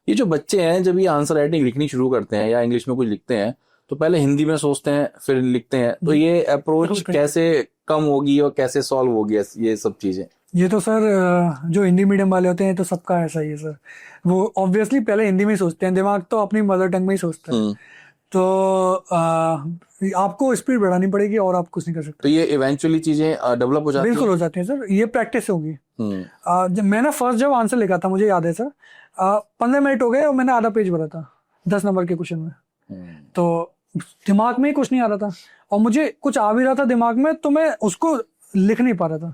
ये जो बच्चे हैं जब ये आंसर राइटिंग लिखनी शुरू करते हैं या इंग्लिश में कुछ लिखते हैं तो पहले हिंदी में सोचते हैं फिर लिखते हैं, तो ये अप्रोच कैसे कम होगी और कैसे सॉल्व होगी ये सब चीजें? ये तो सर जो हिंदी मीडियम वाले होते हैं तो सबका ऐसा ही है सर। वो ऑब्वियसली पहले हिंदी में ही सोचते हैं, दिमाग तो अपनी मदर टंग में ही सोचता है। तो आपको स्पीड बढ़ानी पड़ेगी और आप कुछ नहीं कर सकते। तो ये इवेंचुअली चीजें डेवलप हो जाती हैं? बिल्कुल हो जाती हैं सर, ये प्रैक्टिस होगी। मैंने फर्स्ट जब आंसर लिखा था, मुझे याद है सर, 15 मिनट हो गए और मैंने आधा पेज भरा था 10 नंबर के क्वेश्चन में। तो दिमाग में ही कुछ नहीं आ रहा था और मुझे कुछ आ भी रहा था दिमाग में तो मैं उसको लिख नहीं पा रहा था।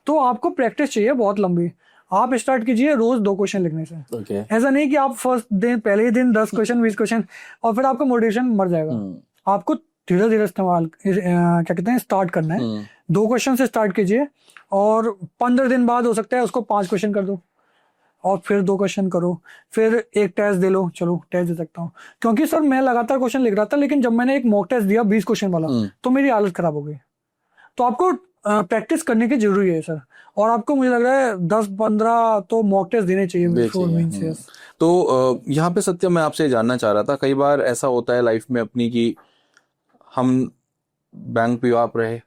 तो आपको प्रैक्टिस चाहिए बहुत लंबी। आप स्टार्ट कीजिए रोज 2 क्वेश्चन लिखने से। ऐसा नहीं कि आप फर्स्ट दिन, पहले ही दिन 10 क्वेश्चन 20 क्वेश्चन और फिर आपका मोटिवेशन मर जाएगा। आपको धीरे धीरे इस्तेमाल क्या कहते हैं स्टार्ट करना है। 2 क्वेश्चन से स्टार्ट कीजिए और 15 दिन बाद हो सकता है उसको 5 क्वेश्चन कर दो और फिर 2 क्वेश्चन करो, फिर एक टेस्ट दे लो। चलो टेस्ट दे सकता हूँ, क्योंकि सर मैं लगातार क्वेश्चन लिख रहा था लेकिन जब मैंने एक मॉक टेस्ट दिया 20 क्वेश्चन वाला तो मेरी हालत खराब हो गई। तो आपको प्रैक्टिस करने की जरूरी है सर, और आपको मुझे लग रहा है 10-15 तो मॉक टेस्ट देने चाहिए बिफोर मेंस। तो यहाँ पे सत्य मैं आपसे जानना चाह रहा था, कई बार ऐसा होता है लाइफ में अपनी की हम बैंक पीओ आप रहे,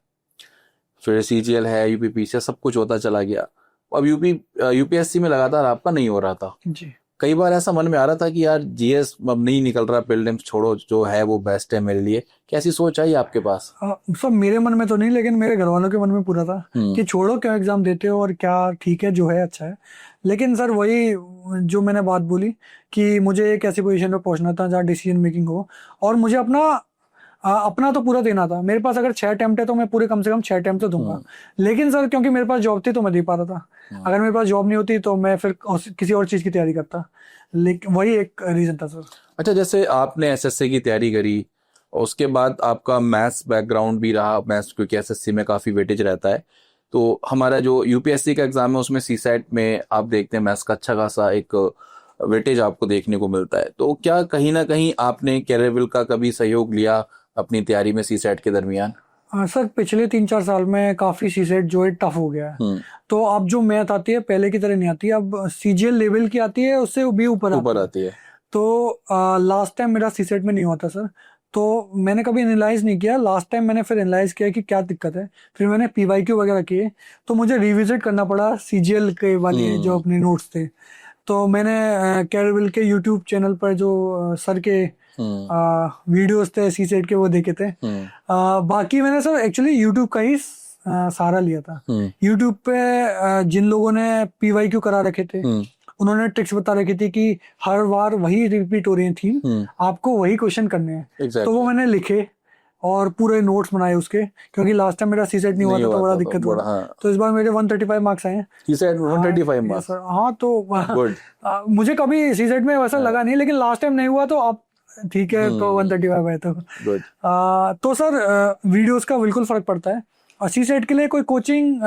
फिर सीजीएल है, यूपीपीसी सब कुछ होता चला गया, अब यूपीएससी में लगातार आपका नहीं हो रहा था जी। कई बार ऐसा मन में आ रहा था कि यार जीएस अब नहीं निकल रहा, प्रीलिम्स छोड़ो, जो है वो बेस्ट है मेरे लिए। कैसी सोच आई आपके पास? सब मेरे मन में तो नहीं, लेकिन मेरे घर वालों के मन में पूरा था कि छोड़ो, क्यों एग्जाम देते हो और क्या, ठीक है जो है अच्छा है। लेकिन सर वही जो मैंने बात बोली कि मुझे एक ऐसी पोजीशन पे पहुंचना था जहाँ डिसीजन मेकिंग हो, और मुझे अपना तो पूरा देना था। मेरे पास अगर 6 अटेम्प्ट है तो मैं पूरे कम से कम 6 अटेम्प्ट तो दूंगा। लेकिन सर क्योंकि मेरे पास जॉब थी तो मैं दे पा रहा था। अगर मेरे पास जॉब नहीं होती तो मैं फिर किसी और चीज की तैयारी करता। लेकिन वही एक रीजन था सर। अच्छा, जैसे आपने एसएससी की तैयारी करी और उसके बाद आपका मैथ्स बैकग्राउंड भी रहा, मैथ्स क्योंकि एसएससी में काफी वेटेज रहता है, तो हमारा जो यूपीएससी का एग्जाम है उसमें सीसैट में आप देखते हैं मैथ्स का अच्छा खासा एक वेटेज आपको देखने को मिलता है। तो क्या कहीं ना कहीं आपने कैरियर का कभी सहयोग लिया अपनी तैयारी में सीसैट के दरमियान? सर पिछले 3-4 साल में काफी सीसेट जो है टफ हो गया है। तो अब जो मैथ आती है पहले की तरह नहीं आती, अब सीजीएल लेवल की आती है, उससे भी ऊपर आती है। तो लास्ट टाइम मेरा सीसेट में नहीं हुआ था सर, तो मैंने कभी एनालाइज नहीं किया। लास्ट टाइम मैंने फिर एनालाइज किया कि क्या दिक्कत है, फिर मैंने पीवाईक्यू वगैरह किए, तो मुझे रिविजिट करना पड़ा सीजीएल के वाले जो अपने नोट्स थे। तो मैंने कैरविल के यूट्यूब चैनल पर जो सर के वीडियोस थे सीसेट के वो देखे थे। बाकी मैंने सर एक्चुअली यूट्यूब का ही सहारा लिया था। यूट्यूब पे जिन लोगों ने पीवाईक्यू करा रखे थे उन्होंने ट्रिक्स बता रखी थी कि हर बार वही रिपीट हो रही है थीम, आपको वही क्वेश्चन करने हैं। तो वो मैंने लिखे और पूरे नोट्स बनाए उसके, क्योंकि लास्ट टाइम मेरा सीसेट नहीं हुआ था तो बड़ा दिक्कत हुआ। तो इस बार मेरे 135 मार्क्स आए हैं। CSAT 135 marks? हाँ, तो मुझे कभी सीसेट में वैसा लगा नहीं, लेकिन लास्ट टाइम नहीं हुआ तो अब ठीक है, तो 135 आए। तो सर वीडियोस का बिल्कुल फर्क पड़ता है। और सीसेट के लिए कोई कोचिंग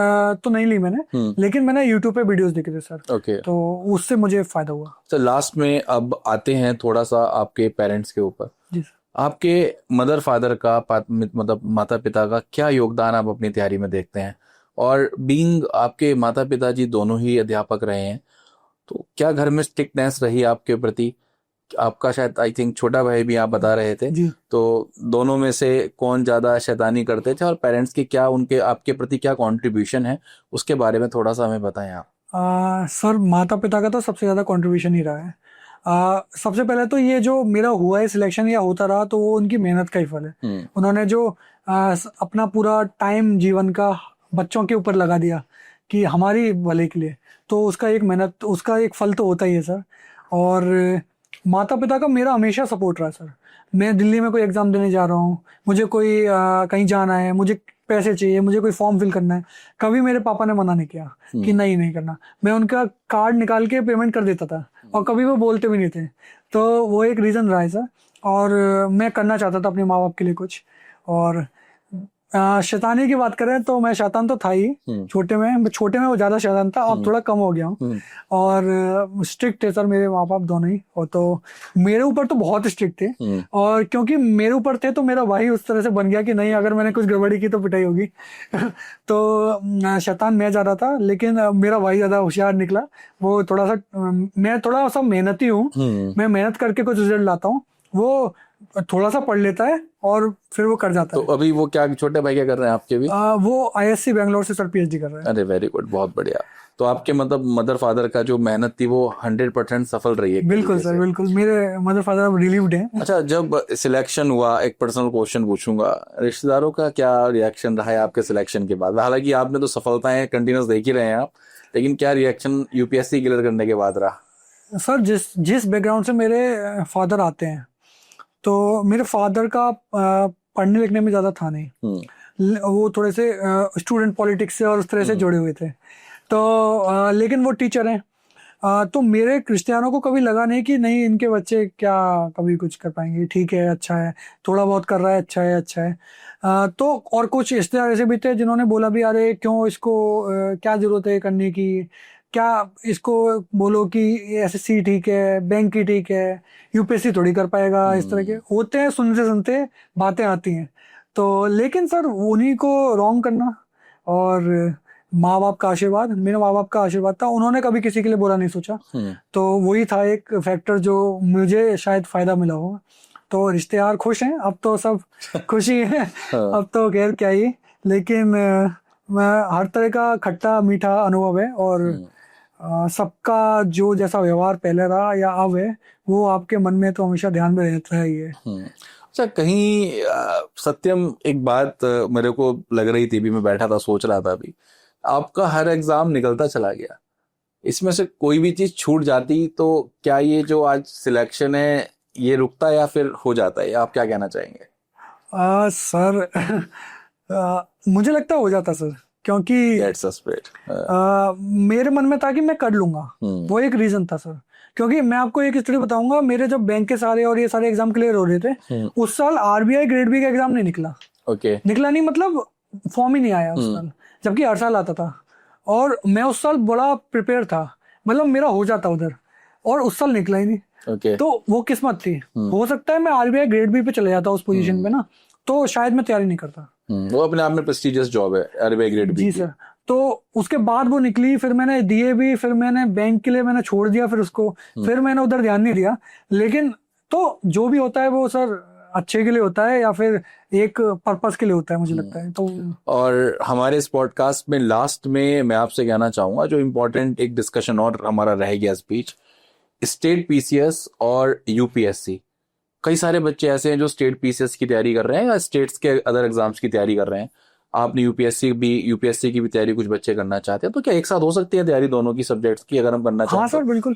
तो नहीं ली मैंने, लेकिन मैंने यूट्यूब पे वीडियोस देखे थे सर। तो उससे मुझे फायदा हुआ। तो लास्ट में अब आते हैं थोड़ा सा आपके पेरेंट्स के ऊपर। जी सर। आपके मदर फादर का मतलब माता पिता का क्या योगदान आप अपनी तैयारी में देखते हैं? और बीइंग आपके माता पिता जी दोनों ही अध्यापक रहे हैं, तो क्या घर में स्ट्रिक्टनेस रही आपके प्रति? आपका शायद आई थिंक छोटा भाई भी आप बता रहे थे, तो दोनों में से कौन ज्यादा शैतानी करते थे, और पेरेंट्स की क्या उनके आपके प्रति क्या कंट्रीब्यूशन है, उसके बारे में थोड़ा सा हमें बताएं आप। सर माता पिता का तो सबसे ज्यादा कंट्रीब्यूशन ही रहा है। सबसे पहले तो ये जो मेरा हुआ है सिलेक्शन या होता रहा, तो वो उनकी मेहनत का ही फल है। उन्होंने जो अपना पूरा टाइम जीवन का बच्चों के ऊपर लगा दिया कि हमारी भले के लिए, तो उसका एक मेहनत, उसका एक फल तो होता ही है सर। और माता पिता का मेरा हमेशा सपोर्ट रहा सर। मैं दिल्ली में कोई एग्जाम देने जा रहा हूँ, मुझे कोई कहीं जाना है, मुझे पैसे चाहिए, मुझे कोई फॉर्म फिल करना है, कभी मेरे पापा ने मना नहीं किया कि नहीं करना। मैं उनका कार्ड निकाल के पेमेंट कर देता था, और कभी वो बोलते भी नहीं थे। तो वो एक रीज़न रहा है सर। और मैं करना चाहता था अपने माँ बाप के लिए कुछ। और शैतानी की बात करें तो मैं शैतान तो था ही छोटे में वो ज्यादा शैतान था, अब थोड़ा कम हो गया हूँ। और स्ट्रिक्ट थे सर मेरे माँ बाप दोनों ही, और तो मेरे ऊपर तो बहुत स्ट्रिक्ट थे। और क्योंकि मेरे ऊपर थे तो मेरा भाई उस तरह से बन गया कि नहीं, अगर मैंने कुछ गड़बड़ी की तो पिटाई होगी। तो शैतान मैं ज्यादा था, लेकिन मेरा भाई ज्यादा होशियार निकला। वो थोड़ा सा, मैं थोड़ा सा मेहनती हूँ, मैं मेहनत करके कुछ रिजल्ट लाता हूँ, वो थोड़ा सा पढ़ लेता है और फिर वो कर जाता है। तो अभी वो क्या, छोटे भाई क्या कर रहे हैं आपके भी? वो आईएससी बेंगलोर से सर पीएचडी कर रहे हैं। अरे वेरी गुड, बहुत बढ़िया। तो आपके मतलब मदर फादर का जो मेहनत थी वो 100% सफल रही है? बिल्कुल सर, बिल्कुल। मेरे मदर फादर अब रिलीव्ड हैं। अच्छा, जब सिलेक्शन हुआ, एक पर्सनल क्वेश्चन पूछूंगा, रिश्तेदारों का क्या रिएक्शन रहा है आपके सिलेक्शन के बाद? हालांकि आपने तो सफलताएं कंटिन्यूस देख ही रहे हैं आप, लेकिन क्या रिएक्शन यूपीएससी क्लियर करने के बाद रहा? सर जिस बैकग्राउंड से मेरे फादर आते हैं, तो मेरे फादर का पढ़ने लिखने में ज़्यादा था नहीं। वो थोड़े से स्टूडेंट पॉलिटिक्स से और उस तरह से जुड़े हुए थे। तो लेकिन वो टीचर हैं। तो मेरे क्रिश्चियनों को कभी लगा नहीं कि नहीं इनके बच्चे क्या कभी कुछ कर पाएंगे, ठीक है, अच्छा है, थोड़ा बहुत कर रहा है, अच्छा है, अच्छा है। तो और कुछ रिश्तेदार ऐसे भी थे जिन्होंने बोला भी अरे क्यों इसको, क्या ज़रूरत है करने की, क्या इसको बोलो कि एसएससी ठीक है, बैंक की ठीक है, यूपीएससी थोड़ी कर पाएगा। इस तरह के होते हैं, सुनते सुनते बातें आती हैं। तो लेकिन सर उन्हीं को रॉन्ग करना, और माँ बाप का आशीर्वाद, मेरे माँ बाप का आशीर्वाद था, उन्होंने कभी किसी के लिए बुरा नहीं सोचा। तो वही था एक फैक्टर जो मुझे शायद फायदा मिला होगा। तो रिश्तेदार खुश हैं, अब तो सब खुशी है। अब तो खैर क्या ही, लेकिन मैं हर तरह का खट्टा मीठा अनुभव है। और सबका जो जैसा व्यवहार पहले रहा या अब है, वो आपके मन में तो हमेशा ध्यान में रहता ही है। अच्छा, कहीं सत्यम एक बात मेरे को लग रही थी भी, मैं बैठा था सोच रहा था भी, आपका हर एग्जाम निकलता चला गया, इसमें से कोई भी चीज छूट जाती तो क्या ये जो आज सिलेक्शन है ये रुकता या फिर हो जाता है? आप क्या कहना चाहेंगे? सर मुझे लगता हो जाता सर, क्योंकि मेरे मन में था कि मैं कर लूंगा। वो एक रीजन था सर। क्योंकि मैं आपको एक स्टोरी बताऊंगा, मेरे जब बैंक के सारे और ये सारे एग्जाम क्लियर हो रहे थे, उस साल आरबीआई ग्रेड बी का एग्जाम नहीं निकला। निकला नहीं मतलब फॉर्म ही नहीं आया उस साल, जबकि हर साल आता था। और मैं उस साल बड़ा प्रिपेयर था, मतलब मेरा हो जाता उधर, और उस साल निकला ही नहीं। तो वो किस्मत थी। हो सकता है मैं आरबीआई ग्रेड बी पे चले जाता उस पोजीशन पे ना, तो शायद मैं तैयारी नहीं करता। वो अपने आप में प्रेस्टिजियस जॉब है, RBI ग्रेड बी जी की। सर। तो उसके बाद वो निकली, फिर मैंने दिए भी, फिर मैंने बैंक के लिए मैंने छोड़ दिया, फिर उसको फिर मैंने उधर ध्यान नहीं दिया। लेकिन तो जो भी होता है वो सर अच्छे के लिए होता है या फिर एक पर्पस के लिए होता है, मुझे लगता है। तो और हमारे इस पॉडकास्ट में लास्ट में मैं आपसे कहना चाहूंगा, जो इम्पोर्टेंट एक डिस्कशन और हमारा रह गया इस बीच, स्टेट PCS और UPSC। कई सारे बच्चे ऐसे हैं जो स्टेट PCS की तैयारी कर रहे हैं या स्टेट्स के अदर एग्जाम्स की तैयारी कर रहे हैं। आपने UPSC की भी तैयारी कुछ बच्चे करना चाहते हैं, तो क्या एक साथ हो सकती है तैयारी दोनों की सब्जेक्ट्स की, अगर हम करना हाँ चाहें सर बिल्कुल।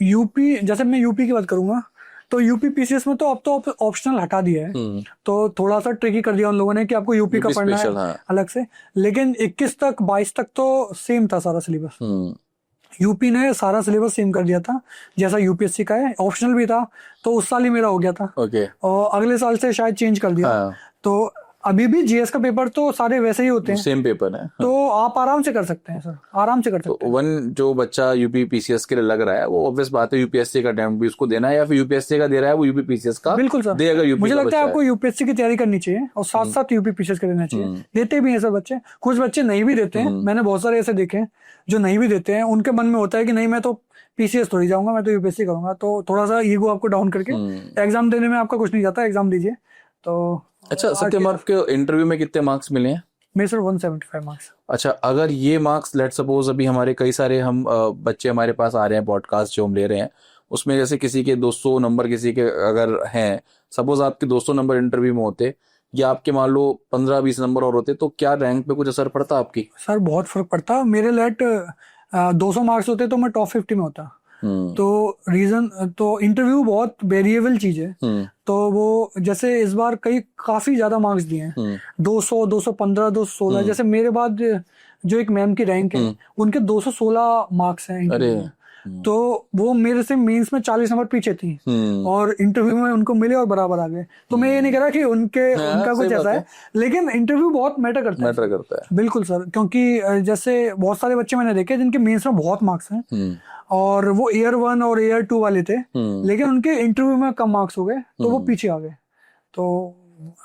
यूपी, जैसे मैं यूपी की बात करूंगा तो यूपी पीसीएस में तो अब तो ऑप्शनल हटा दिया है, तो थोड़ा सा ट्रिकी कर दिया उन लोगों ने कि आपको यूपी का यूपी पढ़ना है स्पेशल, हाँ। अलग से। लेकिन 21 तक 22 तक तो सेम था सारा सिलेबस। यूपी ने सारा सिलेबस सेम कर दिया था जैसा यूपीएससी का है, ऑप्शनल भी था, तो उस साल ही मेरा हो गया था। ओके। और अगले साल से शायद चेंज कर दिया। हाँ। तो अभी भी जीएस का पेपर तो सारे वैसे ही होते हैं, सेम पेपर है। तो आप आराम से कर सकते हैं सर, आराम से कर सकते हैं। वन जो बच्चा यूपी PCS के लिए लग रहा है, वो ऑब्वियस बात है UPSC का अटेम्प्ट भी उसको देना है, या फिर UPSC का दे रहा है वो UP PCS का बिल्कुल सर दे, अगर यूपी मुझे का लगता है बच्चा आपको यूपीएससी की तैयारी करनी चाहिए और साथ साथ यूपी पीसीएस का देना चाहिए। देते भी हैं सर बच्चे, कुछ बच्चे नहीं भी देते हैं, मैंने बहुत सारे ऐसे देखे हैं जो नहीं भी देते हैं। उनके मन में होता है कि नहीं मैं तो पीसीएस थोड़ी जाऊंगा, मैं तो यूपीएससी करूंगा। तो थोड़ा सा ईगो आपको डाउन करके एग्जाम देने में आपका कुछ नहीं जाता, एग्जाम दीजिए। तो अच्छा सत्यम, आपके इंटरव्यू में कितने मार्क्स मिले हैं? मेरे सर 175 मार्क्स। अच्छा, अगर ये मार्क्स लेट सपोज अभी हमारे कई सारे हम बच्चे हमारे पास आ रहे हैं पॉडकास्ट जो हम ले रहे हैं, उसमें जैसे किसी के 200 नंबर किसी के अगर हैं, सपोज आपके 200 नंबर इंटरव्यू में होते या आपके मान लो 15-20 नंबर और होते, तो क्या रैंक पे कुछ असर पड़ता आपकी? सर बहुत फर्क पड़ता। मेरे लेट 200 मार्क्स होते तो मैं टॉप 50 में होता। तो रीजन तो इंटरव्यू बहुत वेरिएबल चीज है, तो वो जैसे इस बार काफी ज्यादा मार्क्स दिए हैं, 200, 215, 216। जैसे मेरे बाद जो एक मैम की रैंक है उनके 216 मार्क्स हैं इंटरव्यू में। तो वो मेरे से मेंस में 40 नंबर पीछे थी और इंटरव्यू में उनको मिले और बराबर आ गए। तो मैं ये नहीं कह रहा कि उनका कुछ ऐसा है, लेकिन इंटरव्यू बहुत मैटर करता है। बिल्कुल सर, क्योंकि जैसे बहुत सारे बच्चे मैंने देखे जिनके मेंस में बहुत मार्क्स हैं और वो ईयर 1 और ईयर 2 वाले थे, लेकिन उनके इंटरव्यू में कम मार्क्स हो गए तो वो पीछे आ गए। तो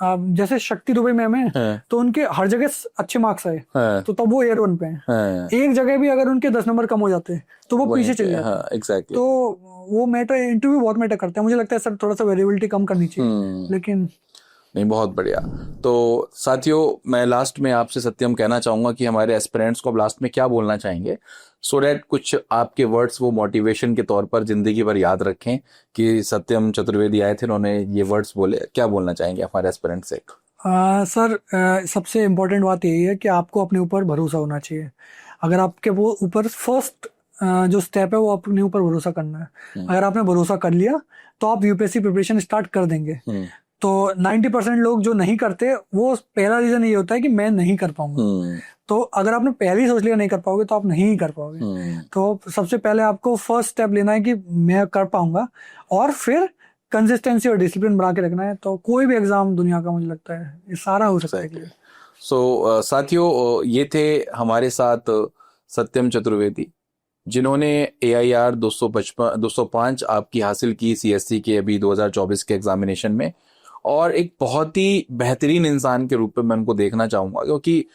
जैसे शक्ति दुबे मैम है तो उनके हर जगह अच्छे मार्क्स आए, तो तब वो ईयर 1 पे हैं। एक जगह भी अगर उनके 10 नंबर कम हो जाते तो वो पीछे चले जाते। एग्जैक्टली। तो वो मैटर, इंटरव्यू बहुत मैटर करता है। मुझे लगता है सर थोड़ा सा वेरिएबिलिटी कम करनी चाहिए, लेकिन नहीं, बहुत बढ़िया। तो साथियों, मैं लास्ट में आपसे सत्यम कहना चाहूंगा कि हमारे एस्पिरेंट्स को अब लास्ट में क्या बोलना चाहेंगे, सो डैट कुछ आपके वर्ड्स वो मोटिवेशन के तौर पर जिंदगी भर याद रखें कि सत्यम चतुर्वेदी आए थे, उन्होंने ये वर्ड्स बोले। क्या बोलना चाहेंगे हमारे एस्पिरेंट्स से? सर सबसे इम्पोर्टेंट बात यही है कि आपको अपने ऊपर भरोसा होना चाहिए। अगर आपके वो ऊपर फर्स्ट जो स्टेप है वो अपने ऊपर भरोसा करना है। अगर आपने भरोसा कर लिया तो आप यूपीएससी प्रिपरेशन स्टार्ट कर देंगे। तो 90% लोग जो नहीं करते, वो पहला रीजन ये होता है कि मैं नहीं कर पाऊंगा। तो अगर आपने पहले ही सोच लिया नहीं कर पाओगे तो आप नहीं कर पाओगे। तो सबसे पहले आपको फर्स्ट स्टेप लेना है कि मैं कर पाऊंगा, और फिर कंसिस्टेंसी और डिसिप्लिन बना के रखना है। तो कोई भी एग्जाम दुनिया का मुझे लगता है ये सारा हो सकता है। सो साथियों, ये थे हमारे साथ सत्यम चतुर्वेदी, जिन्होंने AIR 205 आपकी हासिल की CSC के अभी 2024 के एग्जामिनेशन में, और एक बहुत ही बेहतरीन इंसान के रूप में मैं उनको देखना चाहूंगा, क्योंकि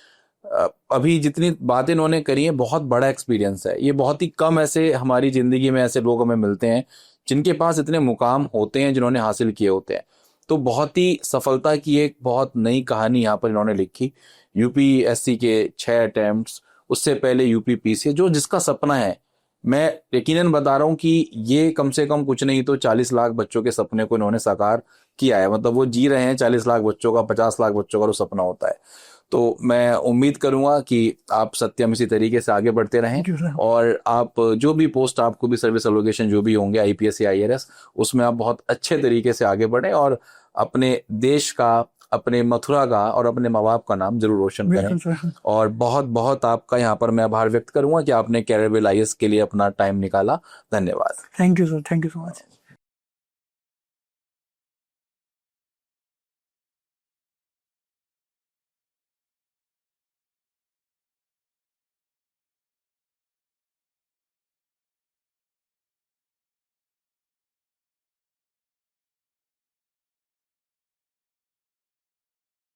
अभी जितनी बातें इन्होंने करी है, बहुत बड़ा एक्सपीरियंस है। ये बहुत ही कम ऐसे हमारी जिंदगी में ऐसे लोग हमें मिलते हैं जिनके पास इतने मुकाम होते हैं, जिन्होंने हासिल किए होते हैं। तो बहुत ही सफलता की एक बहुत नई कहानी यहाँ पर इन्होंने लिखी। UPSC के 6 अटेम्प्ट्स, उससे पहले UP PCS, जो जिसका सपना है, मैं यकीनन बता रहा हूँ कि ये कम से कम कुछ नहीं तो 40 लाख बच्चों के सपने को इन्होंने साकार किया है। मतलब वो जी रहे हैं 40 लाख बच्चों का, 50 लाख बच्चों का जो सपना होता है। तो मैं उम्मीद करूंगा कि आप सत्यम इसी तरीके से आगे बढ़ते रहें, और आप जो भी पोस्ट आपको भी सर्विस एलोकेशन जो भी होंगे IPS या IRS, उसमें आप बहुत अच्छे तरीके से आगे बढ़ें और अपने देश का, अपने मथुरा का और अपने माँ बाप का नाम जरूर रोशन करें। और बहुत बहुत आपका यहाँ पर मैं आभार व्यक्त करूंगा कि आपने कैरियर IAS के लिए अपना टाइम निकाला। धन्यवाद। Thank you sir, thank you so much.